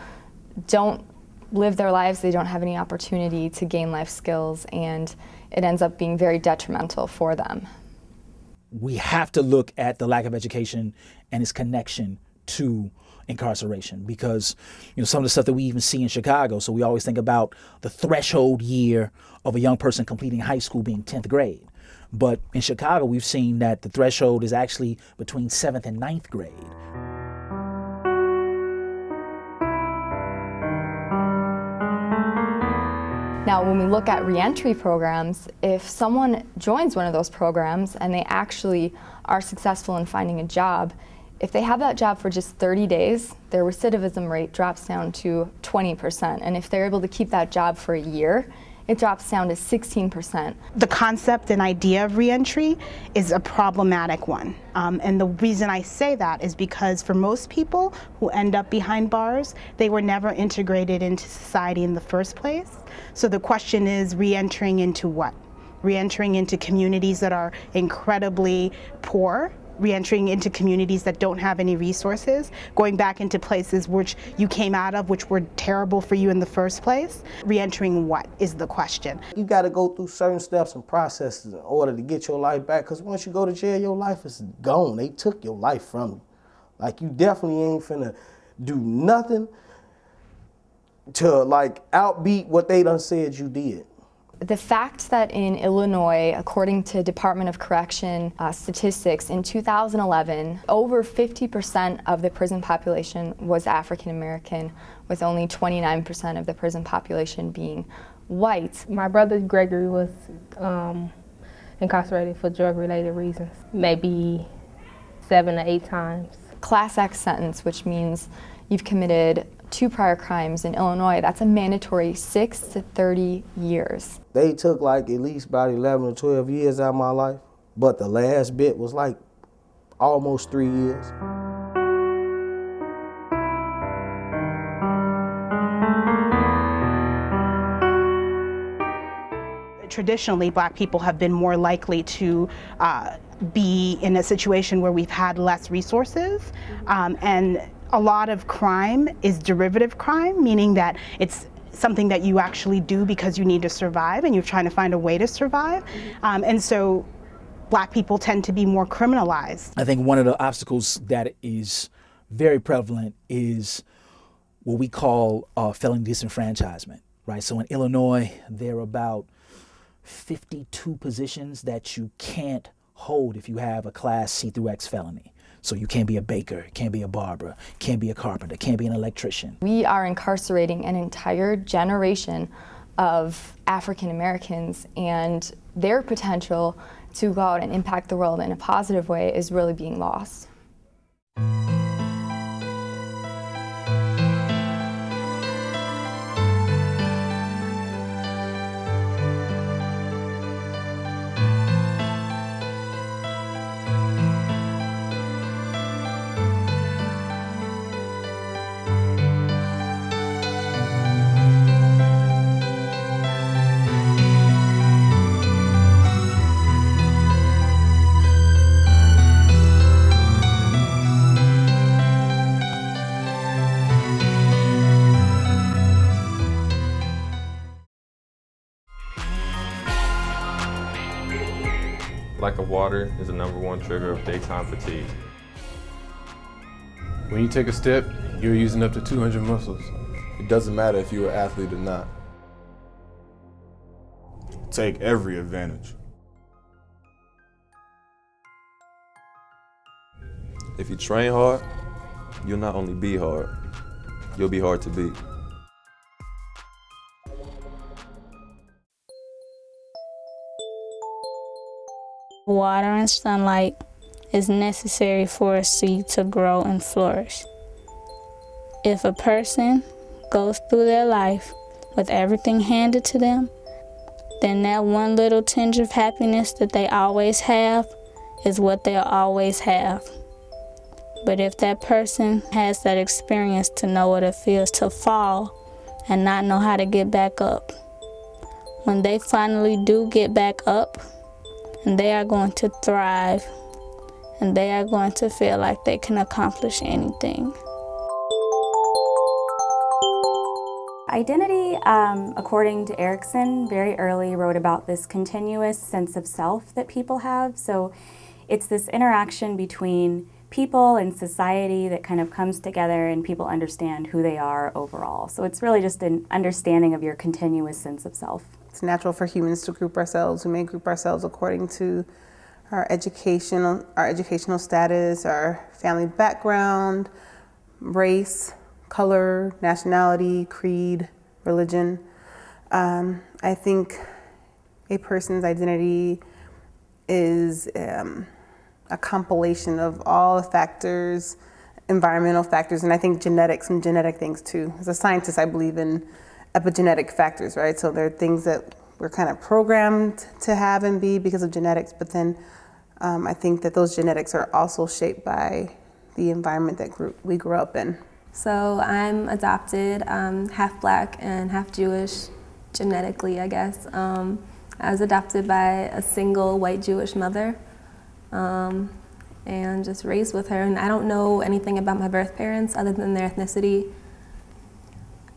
don't live their lives, they don't have any opportunity to gain life skills, and it ends up being very detrimental for them. We have to look at the lack of education and its connection to incarceration, because some of the stuff that we even see in Chicago, so we always think about the threshold year of a young person completing high school being 10th grade. But in Chicago, we've seen that the threshold is actually between 7th and 9th grade. Now, when we look at reentry programs, if someone joins one of those programs and they actually are successful in finding a job, if they have that job for just 30 days, their recidivism rate drops down to 20%. And if they're able to keep that job for a year, it drops down to 16%. The concept and idea of reentry is a problematic one. And the reason I say that is because for most people who end up behind bars, they were never integrated into society in the first place. So the question is, reentering into what? Reentering into communities that are incredibly poor, reentering into communities that don't have any resources, going back into places which you came out of, which were terrible for you in the first place. Reentering what is the question. You got to go through certain steps and processes in order to get your life back, because once you go to jail, your life is gone. They took your life from you. Like, you definitely ain't finna do nothing to outbeat what they done said you did. The fact that in Illinois, according to Department of Correction statistics, in 2011, over 50% of the prison population was African American, with only 29% of the prison population being white. My brother Gregory was incarcerated for drug-related reasons, maybe 7 to 8 times. Class X sentence, which means you've committed 2 prior crimes in Illinois, that's a mandatory 6 to 30 years. They took at least about 11 or 12 years out of my life, but the last bit was almost 3 years. Traditionally, black people have been more likely to be in a situation where we've had less resources, and a lot of crime is derivative crime, meaning that it's something that you actually do because you need to survive and you're trying to find a way to survive. And so black people tend to be more criminalized. I think one of the obstacles that is very prevalent is what we call felon disenfranchisement, right? So in Illinois, there are about 52 positions that you can't hold if you have a Class C through X felony. So you can't be a baker, can't be a barber, can't be a carpenter, can't be an electrician. We are incarcerating an entire generation of African Americans, and their potential to go out and impact the world in a positive way is really being lost. Lack of water is the #1 trigger of daytime fatigue. When you take a step, you're using up to 200 muscles. It doesn't matter if you're an athlete or not. Take every advantage. If you train hard, you'll not only be hard, you'll be hard to beat. Water and sunlight is necessary for a seed to grow and flourish. If a person goes through their life with everything handed to them, then that one little tinge of happiness that they always have is what they'll always have. But if that person has that experience to know what it feels to fall and not know how to get back up, when they finally do get back up, and they are going to thrive, and they are going to feel like they can accomplish anything. Identity, according to Erickson, very early wrote about this continuous sense of self that people have. So it's this interaction between people and society that kind of comes together and people understand who they are overall. So it's really just an understanding of your continuous sense of self. It's natural for humans to group ourselves. We may group ourselves according to our educational status, our family background, race, color, nationality, creed, religion. I think a person's identity is a compilation of all the factors, environmental factors, and I think some genetic things too. As a scientist, I believe in epigenetic factors, right? So there are things that we're kind of programmed to have and be because of genetics, but then I think that those genetics are also shaped by the environment that we grew up in. So I'm adopted, half black and half Jewish, genetically, I guess. I was adopted by a single white Jewish mother and just raised with her. And I don't know anything about my birth parents other than their ethnicity.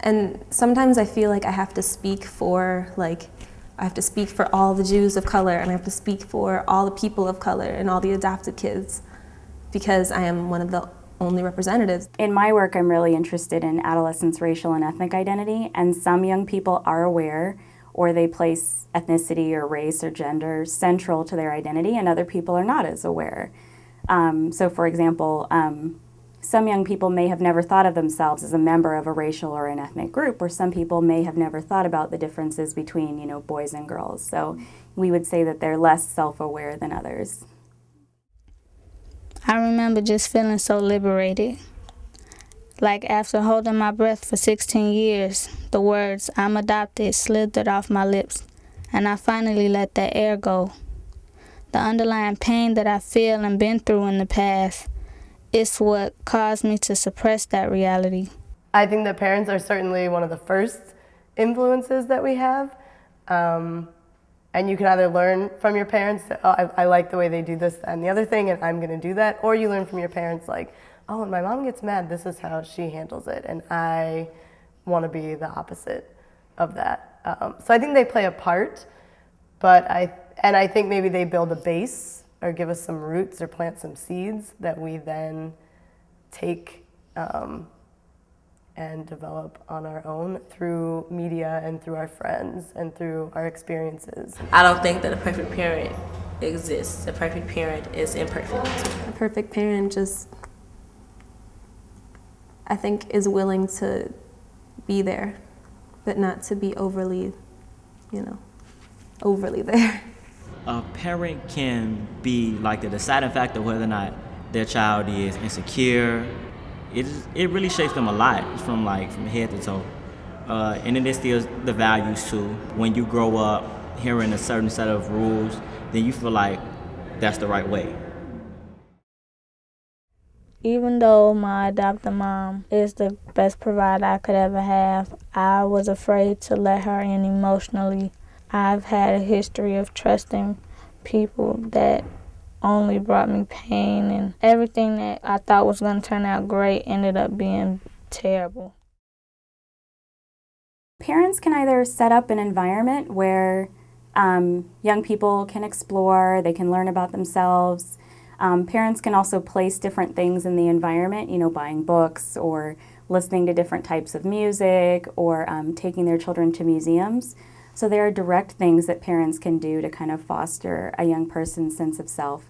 And sometimes I feel like I have to speak for all the Jews of color, and I have to speak for all the people of color and all the adopted kids because I am one of the only representatives. In my work, I'm really interested in adolescents' racial and ethnic identity, and some young people are aware or they place ethnicity or race or gender central to their identity, and other people are not as aware. So for example, some young people may have never thought of themselves as a member of a racial or an ethnic group, or some people may have never thought about the differences between, boys and girls. So we would say that they're less self-aware than others. I remember just feeling so liberated. Like after holding my breath for 16 years, the words, "I'm adopted," slithered off my lips, and I finally let that air go. The underlying pain that I feel and been through in the past, it's what caused me to suppress that reality. I think that parents are certainly one of the first influences that we have. And you can either learn from your parents, I like the way they do this and the other thing, and I'm gonna do that, or you learn from your parents like, oh, when my mom gets mad, this is how she handles it, and I wanna be the opposite of that. So I think they play a part, but I think maybe they build a base or give us some roots or plant some seeds that we then take and develop on our own through media and through our friends and through our experiences. I don't think that a perfect parent exists. A perfect parent is imperfect. A perfect parent just, I think, is willing to be there, but not to be overly, overly there. A parent can be like the deciding factor whether or not their child is insecure. It really shapes them a lot from head to toe. And it instills the values too. When you grow up hearing a certain set of rules, then you feel like that's the right way. Even though my adopted mom is the best provider I could ever have, I was afraid to let her in emotionally. I've had a history of trusting people that only brought me pain, and everything that I thought was going to turn out great ended up being terrible. Parents can either set up an environment where young people can explore, they can learn about themselves. Parents can also place different things in the environment, buying books or listening to different types of music or taking their children to museums. So there are direct things that parents can do to kind of foster a young person's sense of self.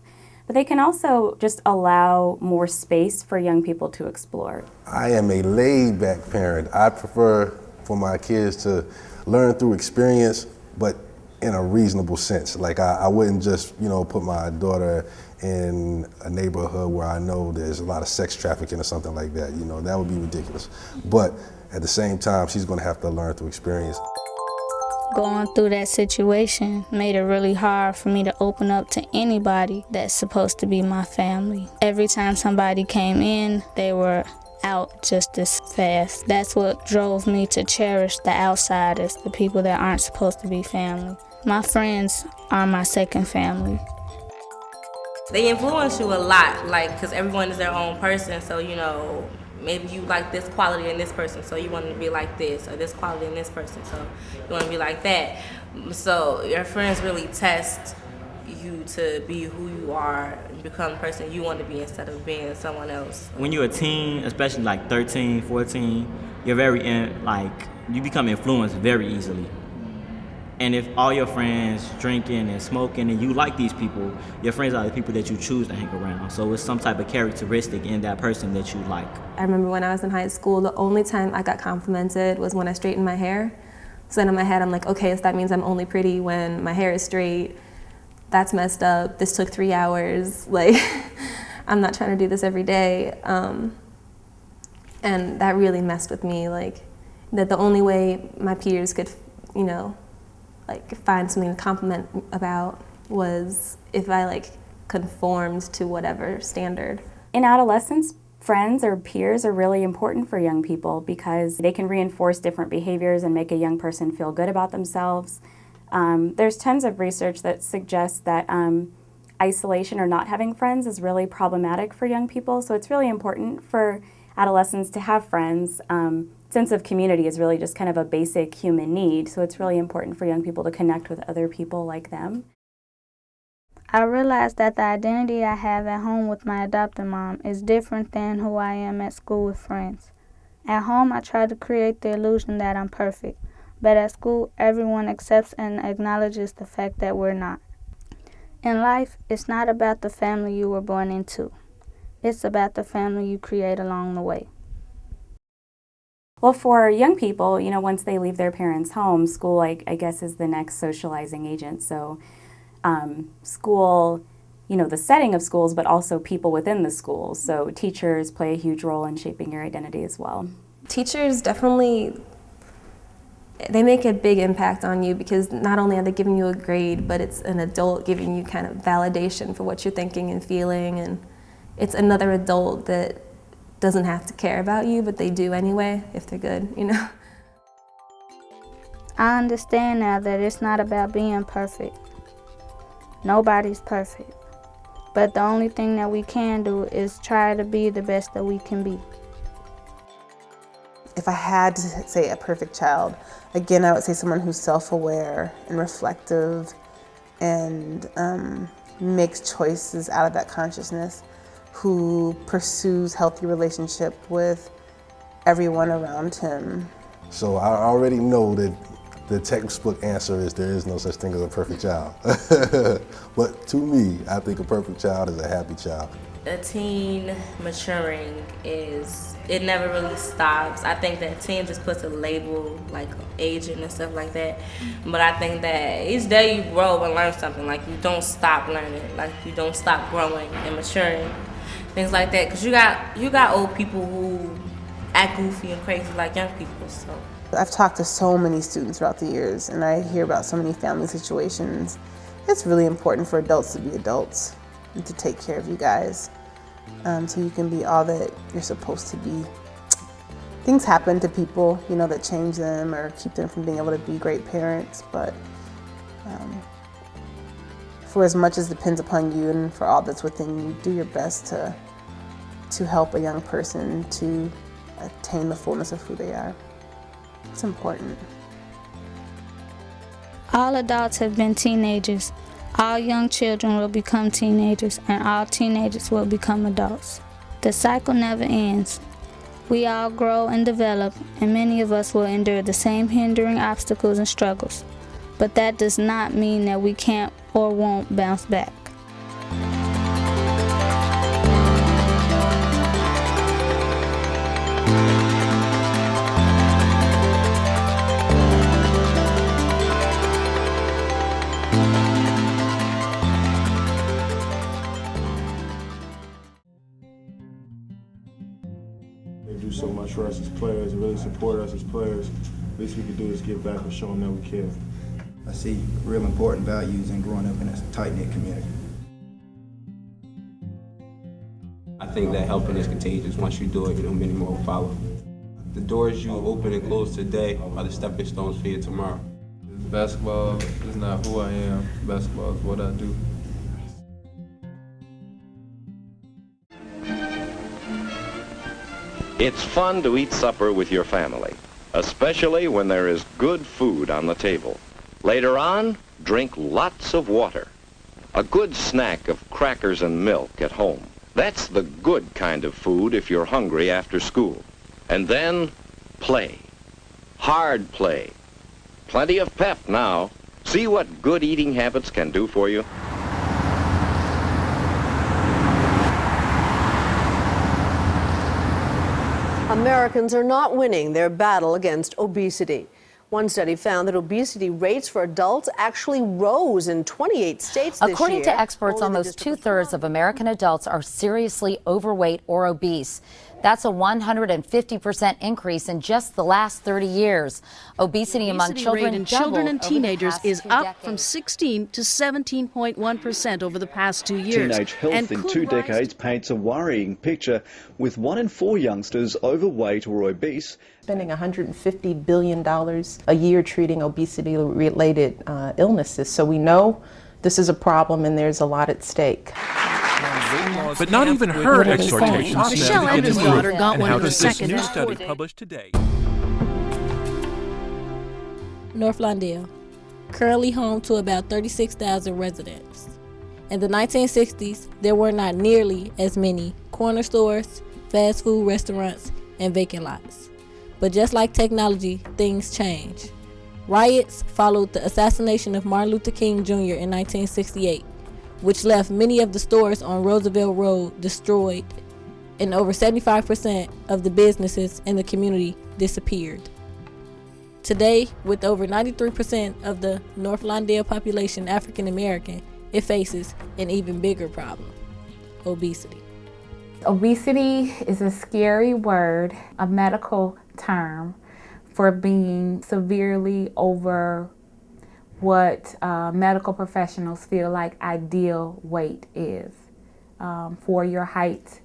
But they can also just allow more space for young people to explore. I am a laid-back parent. I prefer for my kids to learn through experience, but in a reasonable sense. Like I wouldn't just, put my daughter in a neighborhood where I know there's a lot of sex trafficking or something like that. That would be ridiculous. But at the same time, she's gonna have to learn through experience. Going through that situation made it really hard for me to open up to anybody that's supposed to be my family. Every time somebody came in, they were out just as fast. That's what drove me to cherish the outsiders, the people that aren't supposed to be family. My friends are my second family. They influence you a lot, because everyone is their own person, so, maybe you like this quality in this person, so you want to be like this, or this quality in this person, so you want to be like that. So your friends really test you to be who you are and become the person you want to be instead of being someone else. When you're a teen, especially 13, 14, you're you become influenced very easily. And if all your friends drinking and smoking and you like these people, your friends are the people that you choose to hang around. So it's some type of characteristic in that person that you like. I remember when I was in high school, the only time I got complimented was when I straightened my hair. So then in my head, I'm like, okay, so that means I'm only pretty when my hair is straight. That's messed up. This took 3 hours. I'm not trying to do this every day. And that really messed with me. That the only way my peers could, find something to compliment about was if I conformed to whatever standard. In adolescence, friends or peers are really important for young people because they can reinforce different behaviors and make a young person feel good about themselves. There's tons of research that suggests that isolation or not having friends is really problematic for young people, so it's really important for adolescents to have friends. Sense of community is really just kind of a basic human need, so it's really important for young people to connect with other people like them. I realized that the identity I have at home with my adopted mom is different than who I am at school with friends. At home, I try to create the illusion that I'm perfect, but at school, everyone accepts and acknowledges the fact that we're not. In life, it's not about the family you were born into. It's about the family you create along the way. Well, for young people, once they leave their parents' home, school, I guess, is the next socializing agent. So school, the setting of schools, but also people within the schools. So teachers play a huge role in shaping your identity as well. Teachers definitely, they make a big impact on you because not only are they giving you a grade, but it's an adult giving you kind of validation for what you're thinking and feeling. And it's another adult that doesn't have to care about you, but they do anyway if they're good, I understand now that it's not about being perfect. Nobody's perfect. But the only thing that we can do is try to be the best that we can be. If I had to say a perfect child, again, I would say someone who's self-aware and reflective and makes choices out of that consciousness, who pursues healthy relationship with everyone around him. So I already know that The textbook answer is there is no such thing as a perfect child. But to me, I think a perfect child is a happy child. A teen maturing it never really stops. I think that teen just puts a label, like aging and stuff like that. But I think that each day you grow and learn something. Like, you don't stop learning. Like, you don't stop growing and maturing. Things like that. Because you got old people who act goofy and crazy like young people, so. I've talked to so many students throughout the years, and I hear about so many family situations. It's really important for adults to be adults and to take care of you guys, so you can be all that you're supposed to be. Things happen to people, you know, that change them or keep them from being able to be great parents, but for as much as depends upon you and for all that's within you, do your best to help a young person to attain the fullness of who they are. It's important. All adults have been teenagers. All young children will become teenagers, and all teenagers will become adults. The cycle never ends. We all grow and develop, and many of us will endure the same hindering obstacles and struggles. But that does not mean that we can't or won't bounce back. They do so much for us as players and really support us as players. Least we can do is give back and show them that we care. I see real important values in growing up in a tight-knit community. I think that helping is contagious. Once you do it, many more will follow. The doors you open and close today are the stepping stones for you tomorrow. Basketball is not who I am. Basketball is what I do. It's fun to eat supper with your family, especially when there is good food on the table. Later on, drink lots of water. A good snack of crackers and milk at home. That's the good kind of food if you're hungry after school. And then, play. Hard play. Plenty of pep now. See what good eating habits can do for you. Americans are not winning their battle against obesity. One study found that obesity rates for adults actually rose in 28 states this year. According to experts, almost 2/3 of American adults are seriously overweight or obese. That's a 150% increase in just the last 30 years. Obesity among children and teenagers is up from 16 to 17.1% over the past 2 years. Teenage health in 2 decades paints a worrying picture, with 1 in 4 youngsters overweight or obese. Spending $150 billion a year treating obesity-related illnesses. So we know this is a problem and there's a lot at stake. But not even her exhortations Michelle Edmonds' daughter got one in her second. New study published today. North Lawndale, currently home to about 36,000 residents. In the 1960s, there were not nearly as many corner stores, fast food restaurants, and vacant lots. But just like technology, things change. Riots followed the assassination of Martin Luther King Jr. in 1968, which left many of the stores on Roosevelt Road destroyed, and over 75% of the businesses in the community disappeared. Today, with over 93% of the North Lawndale population African American, it faces an even bigger problem: obesity. Obesity is a scary word, a medical term for being severely over what medical professionals feel like ideal weight is for your height,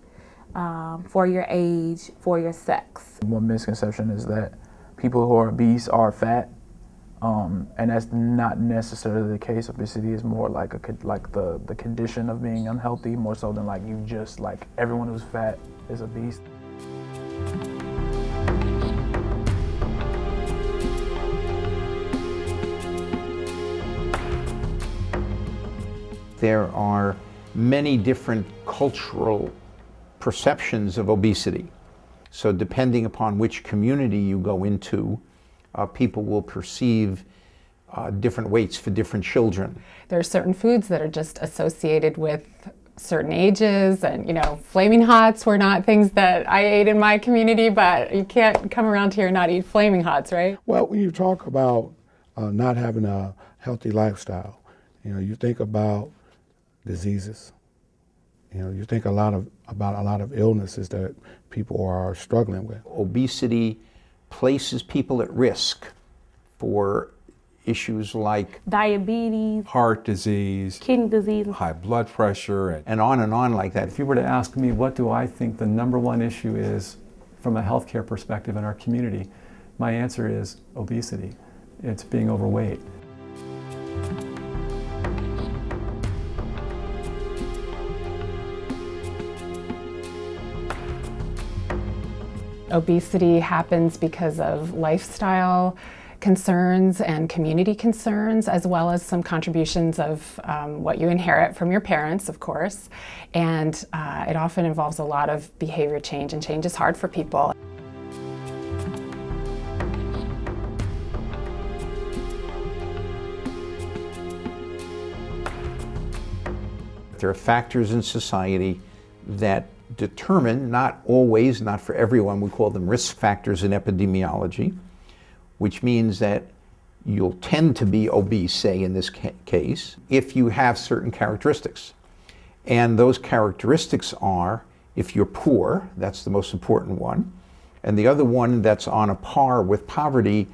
for your age, for your sex. One misconception is that people who are obese are fat, and that's not necessarily the case. Obesity is more like the condition of being unhealthy, more so than like you just like everyone who's fat is obese. There are many different cultural perceptions of obesity. So depending upon which community you go into, people will perceive different weights for different children. There are certain foods that are just associated with certain ages, and Flaming Hots were not things that I ate in my community, but you can't come around here and not eat Flaming Hots, right? Well, when you talk about not having a healthy lifestyle, you think about diseases. You think about a lot of illnesses that people are struggling with. Obesity places people at risk for issues like diabetes, heart disease, kidney disease, high blood pressure, and on like that. If you were to ask me what do I think the #1 issue is from a healthcare perspective in our community, my answer is obesity. It's being overweight. Obesity happens because of lifestyle concerns and community concerns, as well as some contributions of what you inherit from your parents, of course. And it often involves a lot of behavior change, and change is hard for people. There are factors in society that determine, not always, not for everyone, we call them risk factors in epidemiology, which means that you'll tend to be obese, say in this case, if you have certain characteristics. And those characteristics are, if you're poor, that's the most important one. And the other one that's on a par with poverty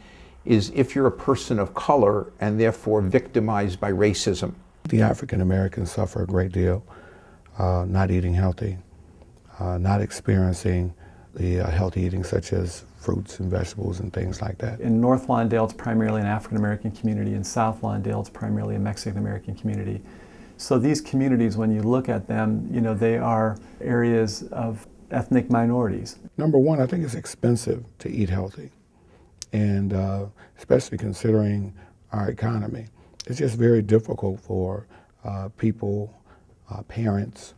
is if you're a person of color and therefore victimized by racism. The African Americans suffer a great deal, not eating healthy, not experiencing the healthy eating such as fruits and vegetables and things like that. In North Lawndale, it's primarily an African American community. In South Lawndale, it's primarily a Mexican American community. So these communities, when you look at them, they are areas of ethnic minorities. #1, I think it's expensive to eat healthy, and especially considering our economy. It's just very difficult for people, parents,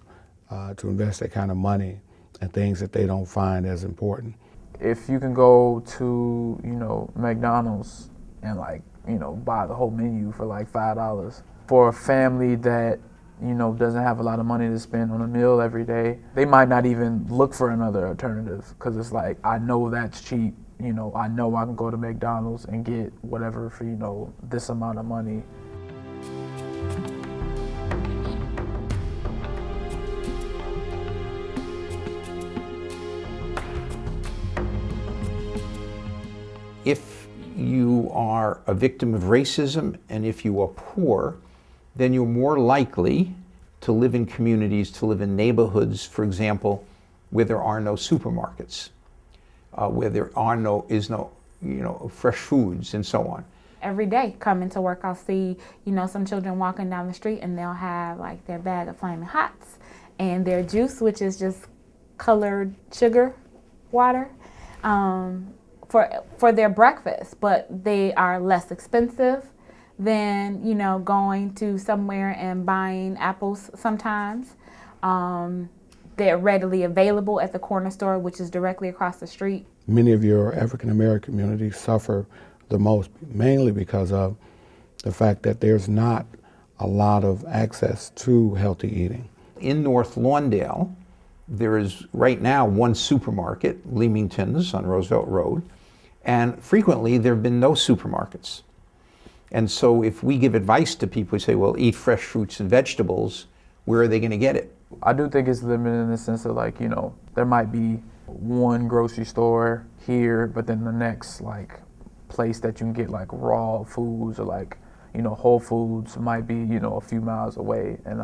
to invest that kind of money in things that they don't find as important. If you can go to, McDonald's and buy the whole menu for like $5 for a family that, doesn't have a lot of money to spend on a meal every day, they might not even look for another alternative because it's like, I know that's cheap. I know I can go to McDonald's and get whatever for, this amount of money. If you are a victim of racism and if you are poor, then you're more likely to live in communities, to live in neighborhoods, for example, where there are no supermarkets, where there is no fresh foods and so on. Every day coming to work, I'll see, some children walking down the street and they'll have like their bag of Flaming Hots and their juice, which is just colored sugar water, for their breakfast, but they are less expensive than, going to somewhere and buying apples sometimes. They're readily available at the corner store, which is directly across the street. Many of your African American communities suffer the most, mainly because of the fact that there's not a lot of access to healthy eating. In North Lawndale, there is right now one supermarket, Leamington's on Roosevelt Road, and frequently there have been no supermarkets. And so if we give advice to people, we say, well, eat fresh fruits and vegetables, where are they going to get it? I do think it's limited in the sense of there might be one grocery store here, but then the next place that you can get raw foods or Whole Foods might be a few miles away. And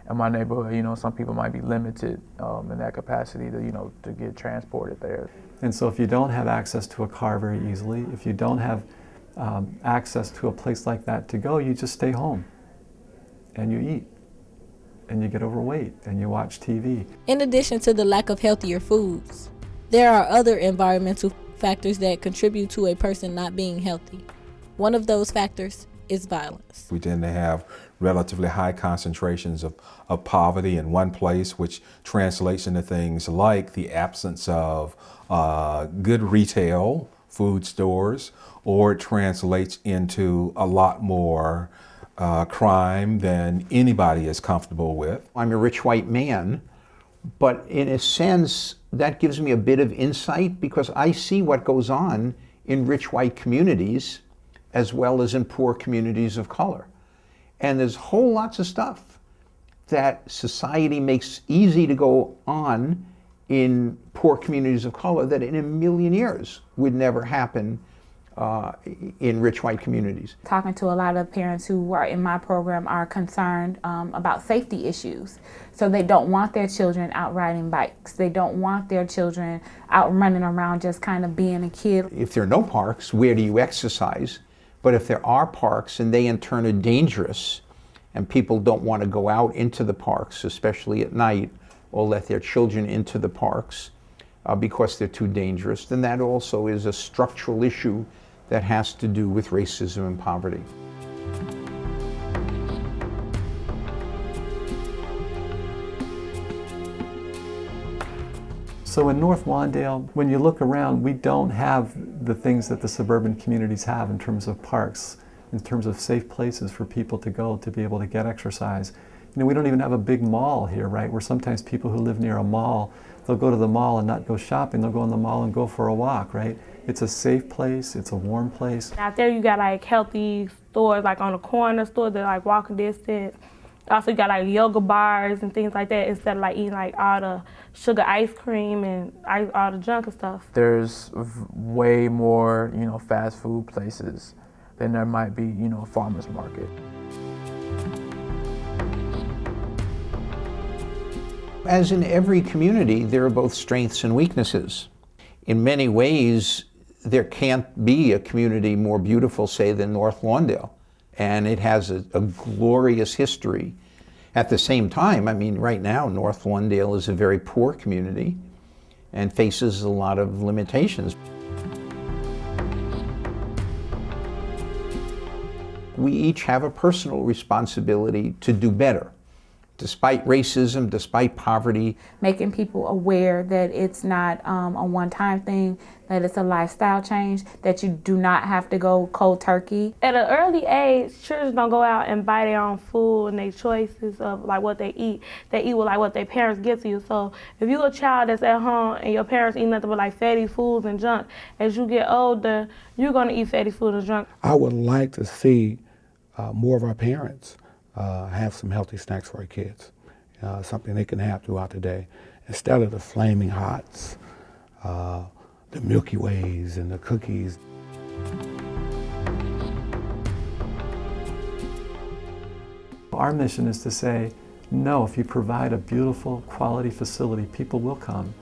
in my neighborhood, some people might be limited in that capacity to get transported there. And so if you don't have access to a car very easily, if you don't have access to a place like that to go, you just stay home and you eat and you get overweight and you watch TV. In addition to the lack of healthier foods, there are other environmental factors that contribute to a person not being healthy. One of those factors is violence. We tend to have relatively high concentrations of poverty in one place, which translates into things like the absence of good retail food stores, or it translates into a lot more crime than anybody is comfortable with. I'm a rich white man, but in a sense, that gives me a bit of insight because I see what goes on in rich white communities as well as in poor communities of color. And there's whole lots of stuff that society makes easy to go on in poor communities of color that in a million years would never happen in rich white communities. Talking to a lot of parents who are in my program are concerned about safety issues. So they don't want their children out riding bikes. They don't want their children out running around just kind of being a kid. If there are no parks, where do you exercise? But if there are parks and they in turn are dangerous and people don't want to go out into the parks, especially at night, or let their children into the parks because they're too dangerous, then that also is a structural issue that has to do with racism and poverty. So in North Lawndale, when you look around, we don't have the things that the suburban communities have in terms of parks, in terms of safe places for people to go to be able to get exercise. You know, we don't even have a big mall here, right? Where sometimes people who live near a mall, they'll go to the mall and not go shopping, they'll go in the mall and go for a walk, right? It's a safe place, it's a warm place. Out there you got like healthy stores, like on the corner stores that are like walking distance. Also you got like yoga bars and things like that instead of like eating like all the sugar ice cream and all the junk and stuff. There's way more, you know, fast food places than there might be, you know, a farmer's market. As in every community, there are both strengths and weaknesses. In many ways, there can't be a community more beautiful, say, than North Lawndale. And it has a glorious history. At the same time, I mean, right now, North Lawndale is a very poor community and faces a lot of limitations. We each have a personal responsibility to do better. Despite racism, despite poverty. Making people aware that it's not a one-time thing, that it's a lifestyle change, that you do not have to go cold turkey. At an early age, children don't go out and buy their own food and their choices of like what they eat. They eat with like what their parents give to you. So if you're a child that's at home and your parents eat nothing but like fatty foods and junk, as you get older, you're gonna eat fatty food and junk. I would like to see more of our parents have some healthy snacks for our kids, something they can have throughout the day. Instead of the flaming hots, the Milky Ways and the cookies. Our mission is to say, no, if you provide a beautiful quality facility, people will come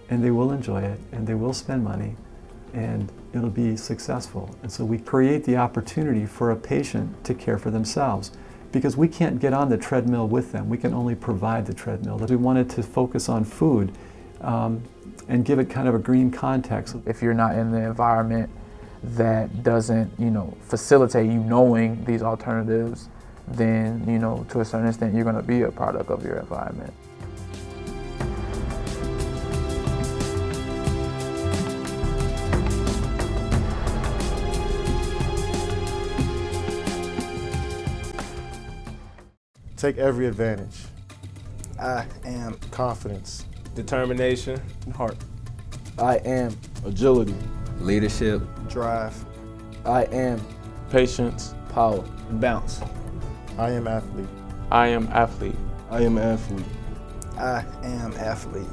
and they will enjoy it and they will spend money and it'll be successful. And so we create the opportunity for a patient to care for themselves, because we can't get on the treadmill with them. We can only provide the treadmill. We wanted to focus on food and give it kind of a green context. If you're not in the environment that doesn't, you know, facilitate you knowing these alternatives, then, you know, to a certain extent, you're going to be a product of your environment. Take every advantage. I am Confidence. Determination. Heart. I am agility. Leadership. drive. I am Patience. power. Bounce. I am athlete. I am athlete. I am athlete. I am athlete.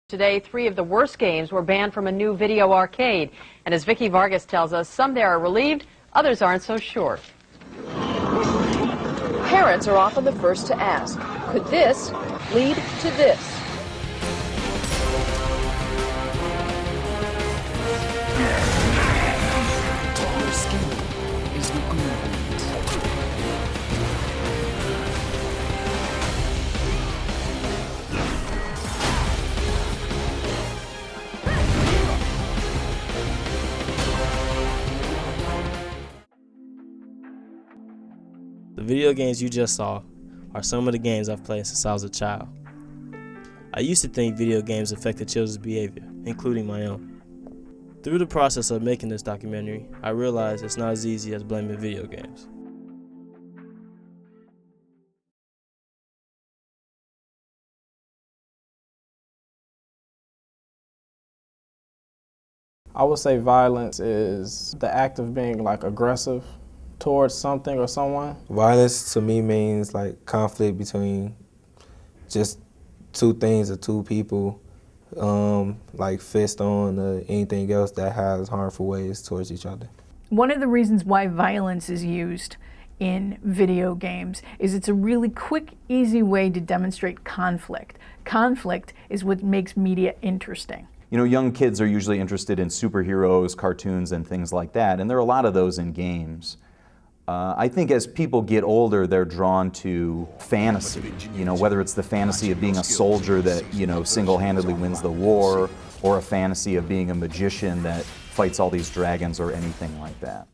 Today, 3 of the worst games were banned from a new video arcade. And as Vicky Vargas tells us, some there are relieved, others aren't so sure. Parents are often the first to ask, could this lead to this? Taller skin is the agreement. The video games you just saw are some of the games I've played since I was a child. I used to think video games affected children's behavior, including my own. Through the process of making this documentary, I realized it's not as easy as blaming video games. I would say violence is the act of being like aggressive towards something or someone. Violence to me means like conflict between just two things or two people, like fist on or anything else that has harmful ways towards each other. One of the reasons why violence is used in video games is it's a really quick, easy way to demonstrate conflict. Conflict is what makes media interesting. You know, young kids are usually interested in superheroes, cartoons, and things like that, and there are a lot of those in games. I think as people get older, they're drawn to fantasy, you know, whether it's the fantasy of being a soldier that, you know, single-handedly wins the war, or a fantasy of being a magician that fights all these dragons or anything like that.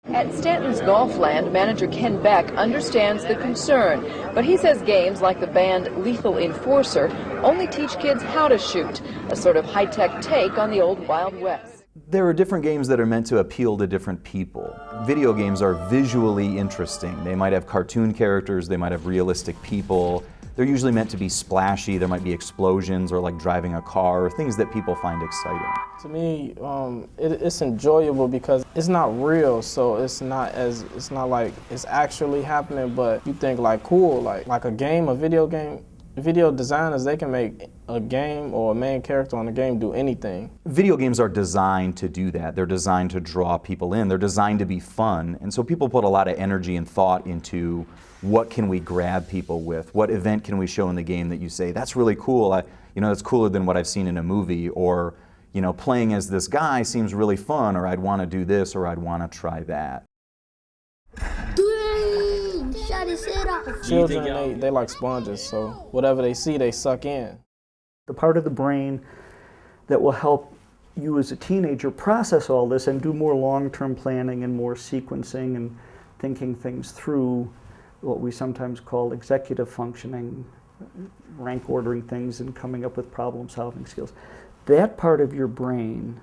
At Stanton's Golfland, manager Ken Beck understands the concern, but he says games like the banned Lethal Enforcer only teach kids how to shoot, a sort of high-tech take on the old Wild West. There are different games that are meant to appeal to different people. Video games are visually interesting. They might have cartoon characters, they might have realistic people. They're usually meant to be splashy. There might be explosions or like driving a car, or things that people find exciting. To me, it's enjoyable because it's not real, so it's not like it's actually happening, but you think like cool, like a game, a video game. Video designers, they can make a game or a main character on a game do anything. Video games are designed to do that. They're designed to draw people in. They're designed to be fun. And so people put a lot of energy and thought into what can we grab people with? What event can we show in the game that you say, that's really cool, you know, that's cooler than what I've seen in a movie, or, you know, playing as this guy seems really fun, or I'd want to do this, or I'd want to try that. Shut his head off. Children, they like sponges, so whatever they see, they suck in. The part of the brain that will help you as a teenager process all this and do more long-term planning and more sequencing and thinking things through, what we sometimes call executive functioning, rank ordering things and coming up with problem-solving skills. That part of your brain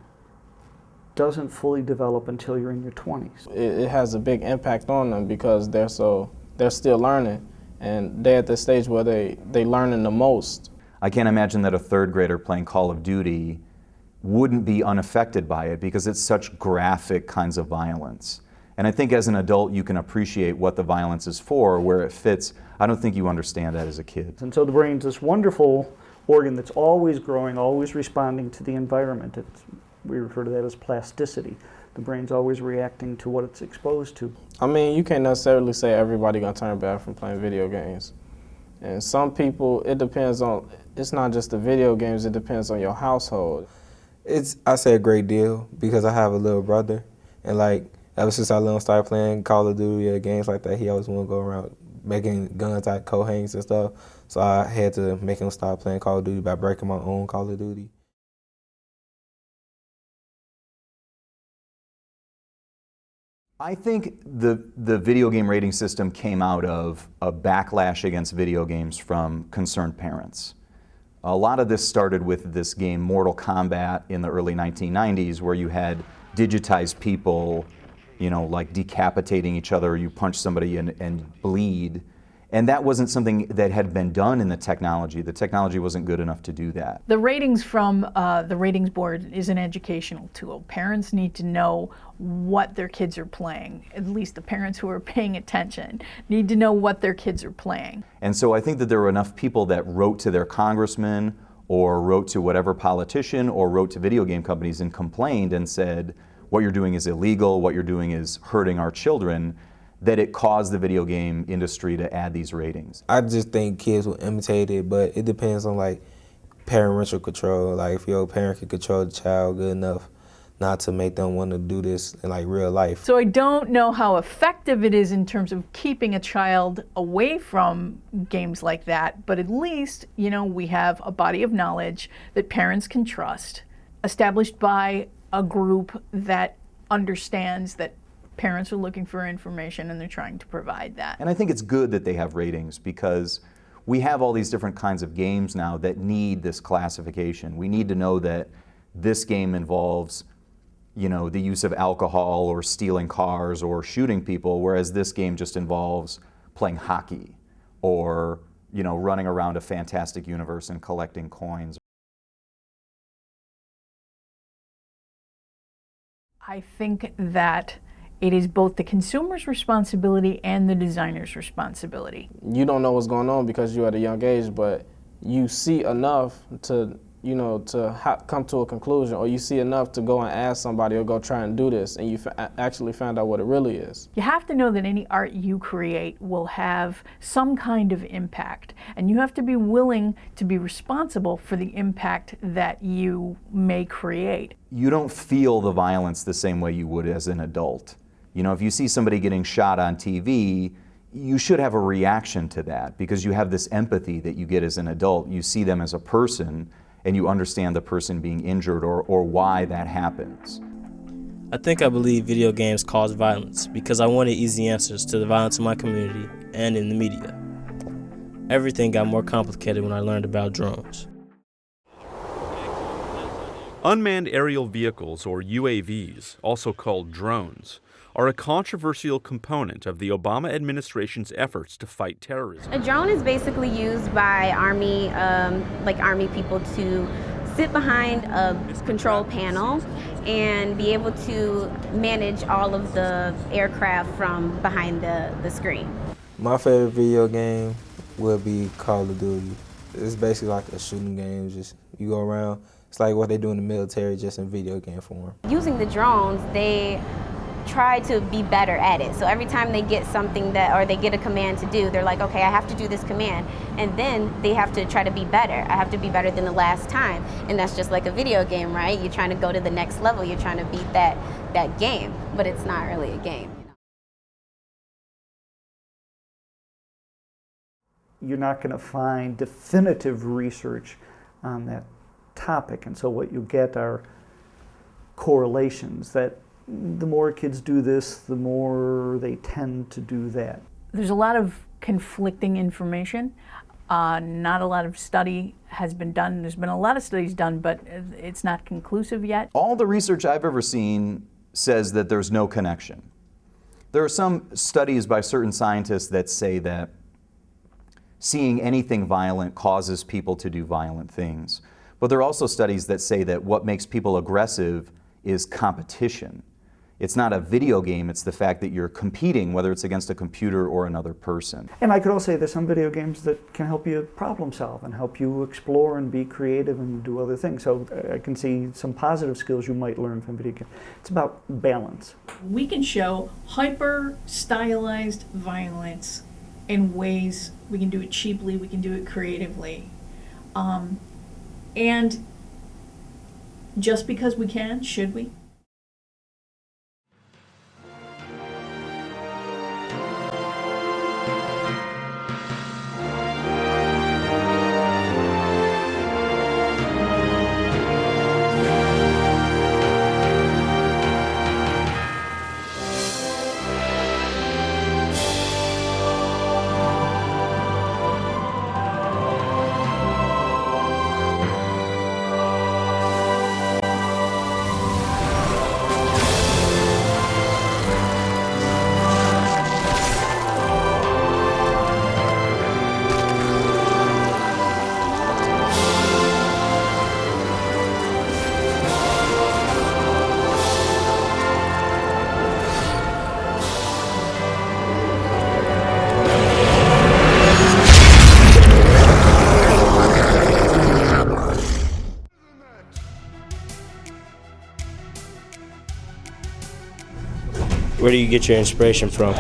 doesn't fully develop until you're in your 20s. It has a big impact on them because they're still learning, and they're at the stage where they learning the most. I can't imagine that a third grader playing Call of Duty wouldn't be unaffected by it because it's such graphic kinds of violence. And I think as an adult you can appreciate what the violence is for, where it fits. I don't think you understand that as a kid. And so the brain's this wonderful organ that's always growing, always responding to the environment. We refer to that as plasticity. The brain's always reacting to what it's exposed to. I mean, you can't necessarily say everybody gonna turn bad from playing video games. And some people, it depends on, it's not just the video games, it depends on your household. I say a great deal because I have a little brother, and like ever since I started playing Call of Duty or games like that, he always want to go around making guns like coat hangers and stuff. So I had to make him stop playing Call of Duty by breaking my own Call of Duty. I think the video game rating system came out of a backlash against video games from concerned parents. A lot of this started with this game Mortal Kombat in the early 1990s, where you had digitized people, you know, like decapitating each other, you punch somebody and bleed. And that wasn't something that had been done in the technology. The technology wasn't good enough to do that. The ratings from the ratings board is an educational tool. Parents need to know what their kids are playing. At least the parents who are paying attention need to know what their kids are playing. And so I think that there were enough people that wrote to their congressman or wrote to whatever politician or wrote to video game companies and complained and said, what you're doing is illegal, what you're doing is hurting our children, that it caused the video game industry to add these ratings. I just think kids will imitate it, but it depends on like parental control. Like if your parent can control the child good enough not to make them want to do this in like real life. So I don't know how effective it is in terms of keeping a child away from games like that, but at least, you know, we have a body of knowledge that parents can trust, established by a group that understands that parents are looking for information and they're trying to provide that. And I think it's good that they have ratings because we have all these different kinds of games now that need this classification. We need to know that this game involves, you know, the use of alcohol or stealing cars or shooting people, whereas this game just involves playing hockey or, you know, running around a fantastic universe and collecting coins. I think that it is both the consumer's responsibility and the designer's responsibility. You don't know what's going on because you're at a young age, but you see enough to, you know, to come to a conclusion, or you see enough to go and ask somebody or go try and do this, and you actually found out what it really is. You have to know that any art you create will have some kind of impact, and you have to be willing to be responsible for the impact that you may create. You don't feel the violence the same way you would as an adult. You know, if you see somebody getting shot on TV, you should have a reaction to that because you have this empathy that you get as an adult. You see them as a person and you understand the person being injured or why that happens. I believe video games cause violence because I wanted easy answers to the violence in my community and in the media. Everything got more complicated when I learned about drones. Unmanned aerial vehicles, or UAVs, also called drones, are a controversial component of the Obama administration's efforts to fight terrorism. A drone is basically used by Army people to sit behind a control panel and be able to manage all of the aircraft from behind the screen. My favorite video game would be Call of Duty. It's basically like a shooting game, just you go around. It's like what they do in the military, just in video game form. Using the drones, they try to be better at it. So every time they get something or they get a command to do, they're like, okay, I have to do this command. And then they have to try to be better. I have to be better than the last time. And that's just like a video game, right? You're trying to go to the next level. You're trying to beat that game, but it's not really a game. You're not going to find definitive research on that topic. And so what you get are correlations that the more kids do this, the more they tend to do that. There's a lot of conflicting information. Not a lot of study has been done. There's been a lot of studies done, but it's not conclusive yet. All the research I've ever seen says that there's no connection. There are some studies by certain scientists that say that seeing anything violent causes people to do violent things. But there are also studies that say that what makes people aggressive is competition. It's not a video game, it's the fact that you're competing, whether it's against a computer or another person. And I could also say there's some video games that can help you problem solve and help you explore and be creative and do other things. So I can see some positive skills you might learn from video games. It's about balance. We can show hyper-stylized violence in ways. We can do it cheaply, we can do it creatively. And just because we can, should we? Where do you get your inspiration from?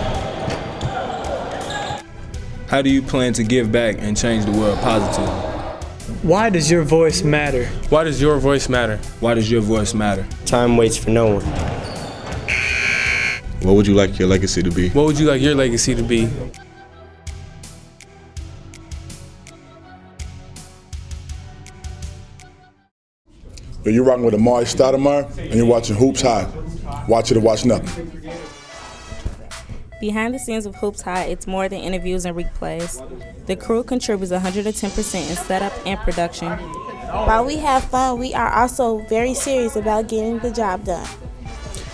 How do you plan to give back and change the world positively? Why does your voice matter? Why does your voice matter? Why does your voice matter? Time waits for no one. What would you like your legacy to be? What would you like your legacy to be? You're rocking with Amari Stoudemire and you're watching Hoops High. Watch it or watch nothing. Behind the scenes of Hoops High, it's more than interviews and replays. The crew contributes 110% in setup and production. While we have fun, we are also very serious about getting the job done.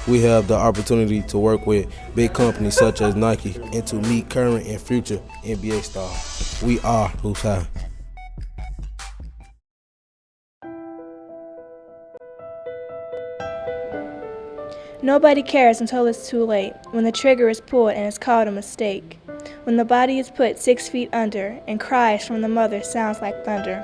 We have the opportunity to work with big companies such as Nike and to meet current and future NBA stars. We are Hoops High. Nobody cares until it's too late, when the trigger is pulled and it's called a mistake. When the body is put 6 feet under and cries from the mother sounds like thunder.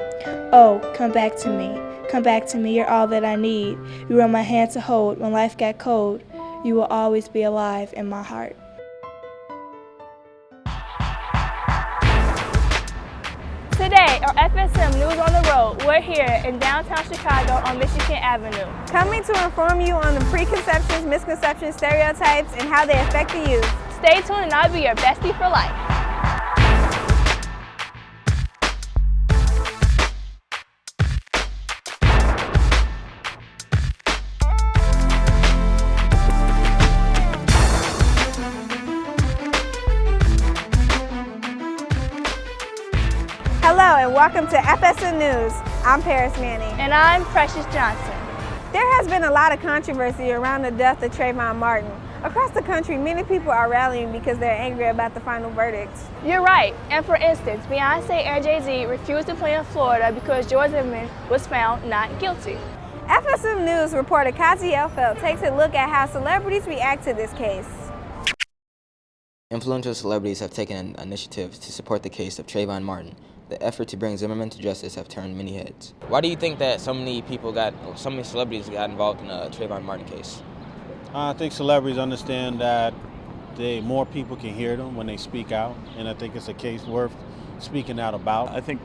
Oh, come back to me, you're all that I need. You were my hand to hold when life got cold. You will always be alive in my heart. Today on FSM News on the Road, we're here in downtown Chicago on Michigan Avenue. Coming to inform you on the preconceptions, misconceptions, stereotypes, and how they affect the youth. Stay tuned and I'll be your bestie for life. Hello and welcome to FSM News. I'm Paris Manning. And I'm Precious Johnson. There has been a lot of controversy around the death of Trayvon Martin. Across the country, many people are rallying because they're angry about the final verdict. You're right. And for instance, Beyonce and Jay-Z refused to play in Florida because George Zimmerman was found not guilty. FSM News reporter Kazi Elfeld takes a look at how celebrities react to this case. Influential celebrities have taken an initiative to support the case of Trayvon Martin. The effort to bring Zimmerman to justice have turned many heads. Why do you think that so many celebrities got involved in the Trayvon Martin case? I think celebrities understand that more people can hear them when they speak out, and I think it's a case worth speaking out about. I think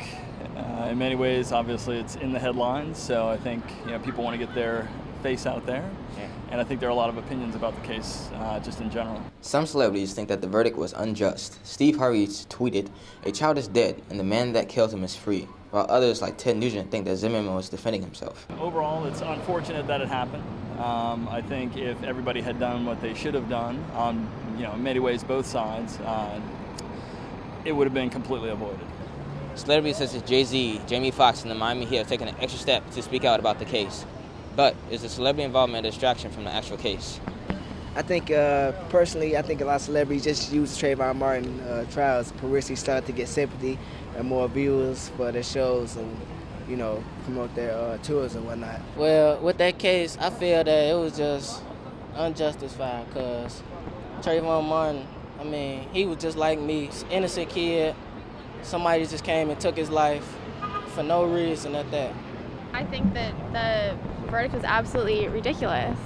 in many ways, obviously, it's in the headlines, so I think people want to get their face out there, and I think there are a lot of opinions about the case just in general. Some celebrities think that the verdict was unjust. Steve Harvey tweeted, "A child is dead, and the man that killed him is free," while others like Ted Nugent think that Zimmerman was defending himself. Overall, it's unfortunate that it happened. I think if everybody had done what they should have done on, in many ways, both sides, it would have been completely avoided. Celebrities such as Jay-Z, Jamie Foxx, and the Miami Heat have taken an extra step to speak out about the case. But is the celebrity involvement a distraction from the actual case? I think, personally, I think a lot of celebrities just use Trayvon Martin trials. Publicity started to get sympathy and more viewers for their shows and, promote their tours and whatnot. Well, with that case, I feel that it was just unjustified because Trayvon Martin, he was just like me, innocent kid. Somebody just came and took his life for no reason at that. I think that the verdict was absolutely ridiculous.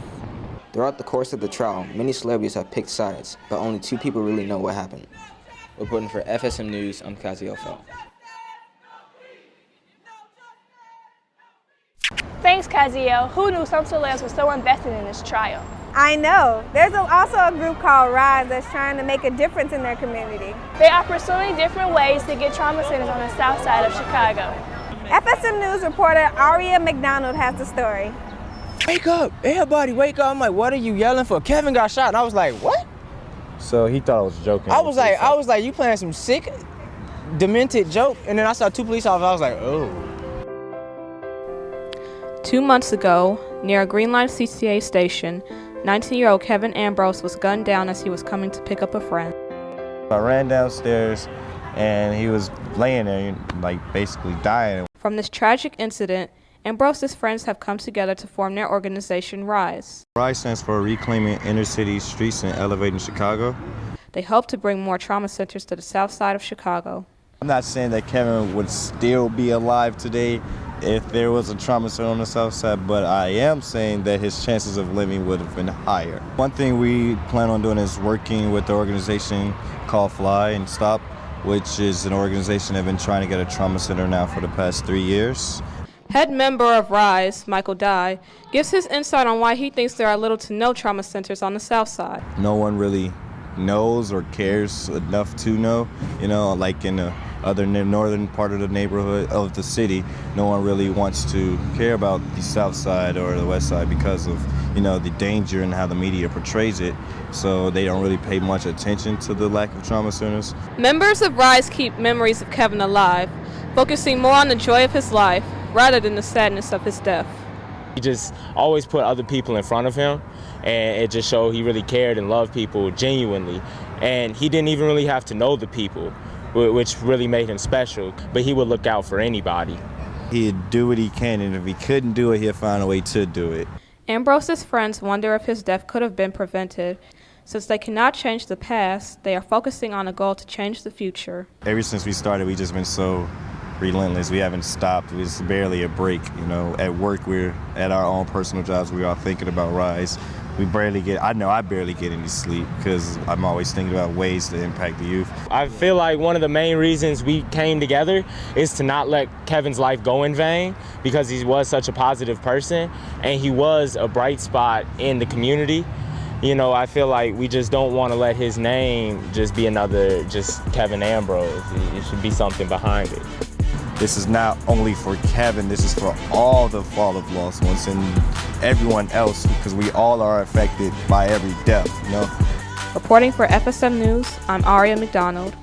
Throughout the course of the trial, many celebrities have picked sides, but only 2 people really know what happened. Reporting for FSM News, I'm Kazi Elfeld. Thanks, Kaziel. Who knew some celebs were so invested in this trial? I know. There's also a group called Rise that's trying to make a difference in their community. They are pursuing different ways to get trauma centers on the south side of Chicago. FSM News reporter Aria McDonald has the story. Wake up! Everybody wake up! I'm like, what are you yelling for? Kevin got shot, and I was like, what? So he thought I was joking. I was like, you playing some sick, demented joke? And then I saw 2 police officers. I was like, oh. 2 months ago, near a Green Line CCA station, 19-year-old Kevin Ambrose was gunned down as he was coming to pick up a friend. I ran downstairs, and he was laying there, like basically dying. From this tragic incident, Ambrose's friends have come together to form their organization, RISE. RISE stands for Reclaiming Inner City Streets and Elevating Chicago. They hope to bring more trauma centers to the south side of Chicago. I'm not saying that Kevin would still be alive today if there was a trauma center on the south side, but I am saying that his chances of living would have been higher. One thing we plan on doing is working with the organization called Fly and Stop, which is an organization that have been trying to get a trauma center now for the past 3 years. Head member of RISE, Michael Dye, gives his insight on why he thinks there are little to no trauma centers on the south side. No one really knows or cares enough to know, like in the other northern part of the neighborhood of the city, no one really wants to care about the south side or the west side because of, the danger and how the media portrays it, so they don't really pay much attention to the lack of trauma centers. Members of RISE keep memories of Kevin alive, focusing more on the joy of his life rather than the sadness of his death. He just always put other people in front of him, and it just showed he really cared and loved people genuinely. And he didn't even really have to know the people, which really made him special, but he would look out for anybody. He'd do what he can, and if he couldn't do it, he'd find a way to do it. Ambrose's friends wonder if his death could have been prevented. Since they cannot change the past, they are focusing on a goal to change the future. Ever since we started, we've just been so relentless. We haven't stopped. It's barely a break. At work, we're at our own personal jobs. We're all thinking about RISE. I barely get any sleep because I'm always thinking about ways to impact the youth. I feel like one of the main reasons we came together is to not let Kevin's life go in vain, because he was such a positive person and he was a bright spot in the community. I feel like we just don't want to let his name just be another just Kevin Ambrose. It should be something behind it. This is not only for Kevin, this is for all the fall of lost ones and everyone else, because we all are affected by every death, Reporting for FSM News, I'm Aria McDonald.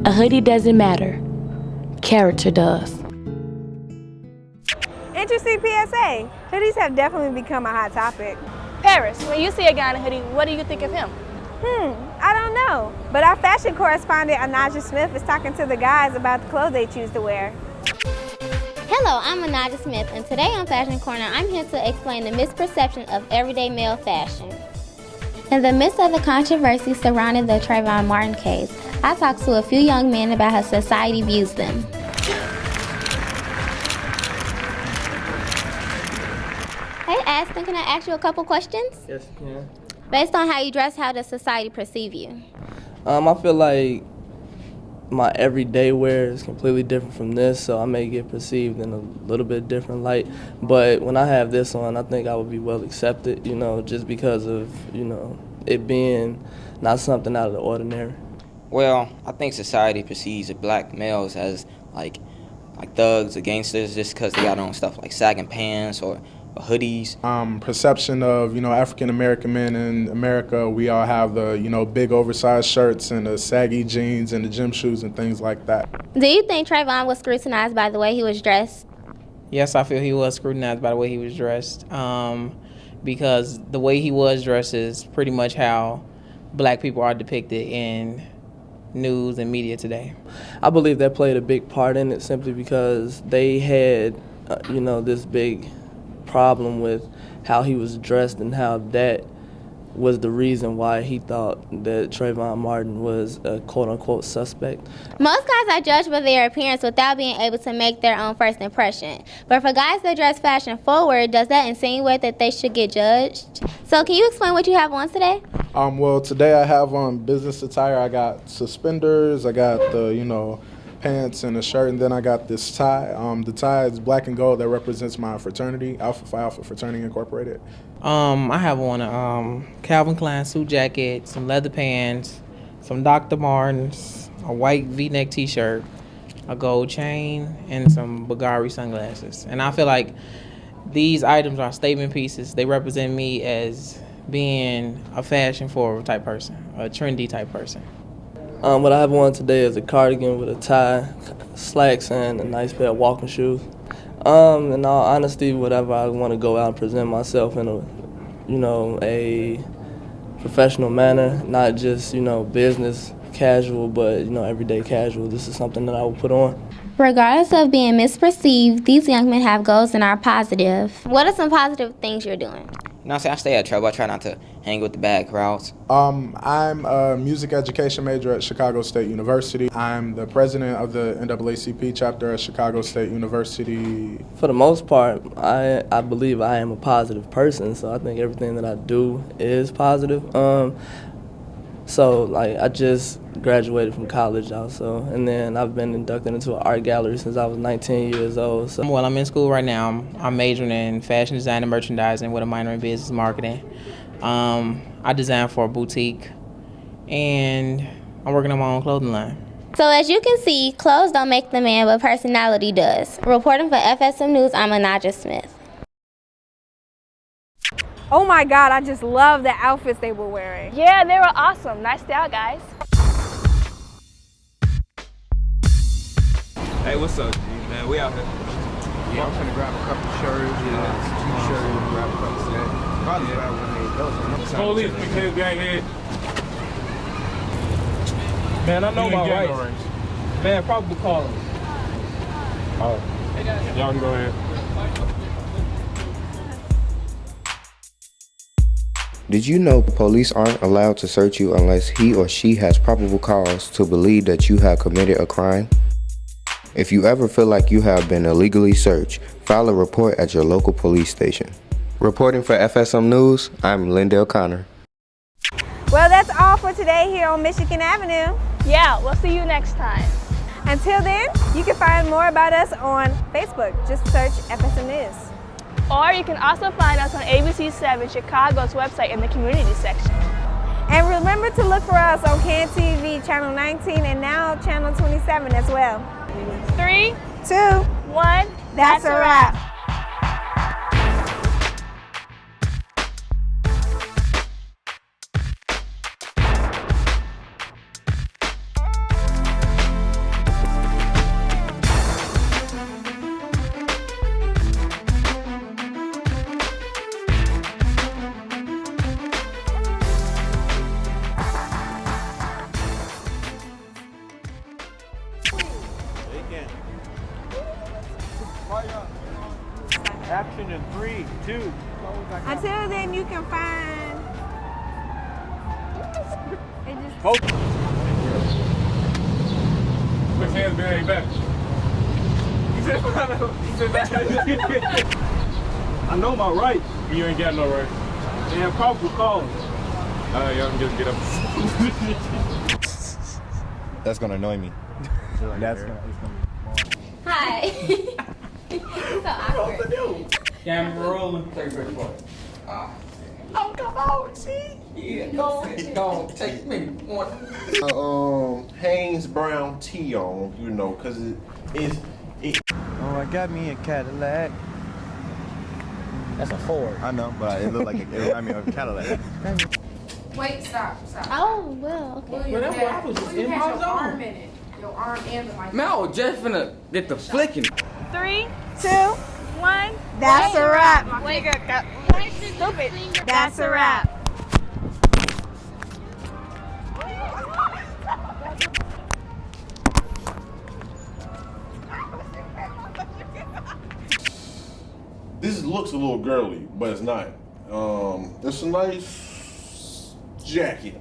A hoodie doesn't matter. Character does. Interesting PSA. Hoodies have definitely become a hot topic. Paris, when you see a guy in a hoodie, what do you think of him? I don't know. But our fashion correspondent, Anaja Smith, is talking to the guys about the clothes they choose to wear. Hello, I'm Anaja Smith, and today on Fashion Corner, I'm here to explain the misperception of everyday male fashion. In the midst of the controversy surrounding the Trayvon Martin case, I talked to a few young men about how society views them. Hey Aston, can I ask you a couple questions? Yes, you can. Based on how you dress, how does society perceive you? I feel like my everyday wear is completely different from this, so I may get perceived in a little bit different light. But when I have this on, I think I would be well accepted, just because of, it being not something out of the ordinary. Well, I think society perceives black males as like thugs or gangsters just because they got on stuff like sagging pants or hoodies. Perception of, African American men in America, we all have the, big oversized shirts and the saggy jeans and the gym shoes and things like that. Do you think Trayvon was scrutinized by the way he was dressed? Yes, I feel he was scrutinized by the way he was dressed, because the way he was dressed is pretty much how black people are depicted in news and media today. I believe that played a big part in it simply because they had, this big problem with how he was dressed and how that was the reason why he thought that Trayvon Martin was a quote-unquote suspect. Most guys are judged by their appearance without being able to make their own first impression. But for guys that dress fashion forward, does that insinuate that they should get judged? So can you explain what you have on today? Well, today I have on business attire. I got suspenders, I got the, pants and a shirt, and then I got this tie. The tie is black and gold that represents my fraternity, Alpha Phi Alpha Fraternity Incorporated. I have on a Calvin Klein suit jacket, some leather pants, some Dr. Martens, a white V-neck t-shirt, a gold chain, and some Bulgari sunglasses. And I feel like these items are statement pieces. They represent me as being a fashion-forward type person, a trendy type person. What I have on today is a cardigan with a tie, slacks, and a nice pair of walking shoes. In all honesty, whatever I want to go out and present myself in a professional manner, not just, business casual, but, everyday casual. This is something that I will put on. Regardless of being misperceived, these young men have goals and are positive. What are some positive things you're doing? No, I stay out of trouble. I try not to hang with the bad crowds. I'm a music education major at Chicago State University. I'm the president of the NAACP chapter at Chicago State University. For the most part, I believe I am a positive person, so I think everything that I do is positive. So like I just graduated from college also, and then I've been inducted into an art gallery since I was 19 years old. So. Well, I'm in school right now. I'm majoring in fashion design and merchandising with a minor in business marketing. I design for a boutique, and I'm working on my own clothing line. So as you can see, clothes don't make the man, but personality does. Reporting for FSM News, I'm Anaja Smith. Oh my God, I just love the outfits they were wearing. Yeah, they were awesome. Nice day out, guys. Hey, what's up, G, man? We out here. Yeah, I'm finna grab a couple shirts, t-shirts, grab a couple sets. Probably grab one of those. Police, we can't gang head. Man, I know my rights. Man, probably call him. All right. Y'all can go ahead. Did you know police aren't allowed to search you unless he or she has probable cause to believe that you have committed a crime? If you ever feel like you have been illegally searched, file a report at your local police station. Reporting for FSM News, I'm Lindell Connor. Well, that's all for today here on Michigan Avenue. Yeah, we'll see you next time. Until then, you can find more about us on Facebook. Just search FSM News. Or you can also find us on ABC7 Chicago's website in the community section. And remember to look for us on CAN TV Channel 19 and now Channel 27 as well. 3, 2, 1, that's a wrap. Action in 3, 2. Until then, you can find. Focus. Put hands behind your back. He said, I know my rights. You ain't got no rights. They have probable cause. Y'all can just get up. That's gonna annoy me. That's gonna. Hi. So awkward. Camera rolling. Take a picture for it. Oh, come on, see? Yeah, don't take me one. Haynes Brown tee on, you know, cause it. Oh, I got me a Cadillac. That's a Ford. I know, but it looked like it reminded me of a Cadillac. Wait, stop. Oh, well, okay. Well, that's what I was just in my zone. Arm in it. Your arm and the mic. Man, I was just finna get the flicking. 3, 2, 1. That's a wrap. Wait, stupid. That's a wrap. This looks a little girly, but it's not. It's a nice jacket.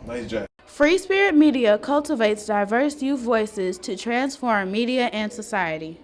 Nice jacket. Free Spirit Media cultivates diverse youth voices to transform media and society.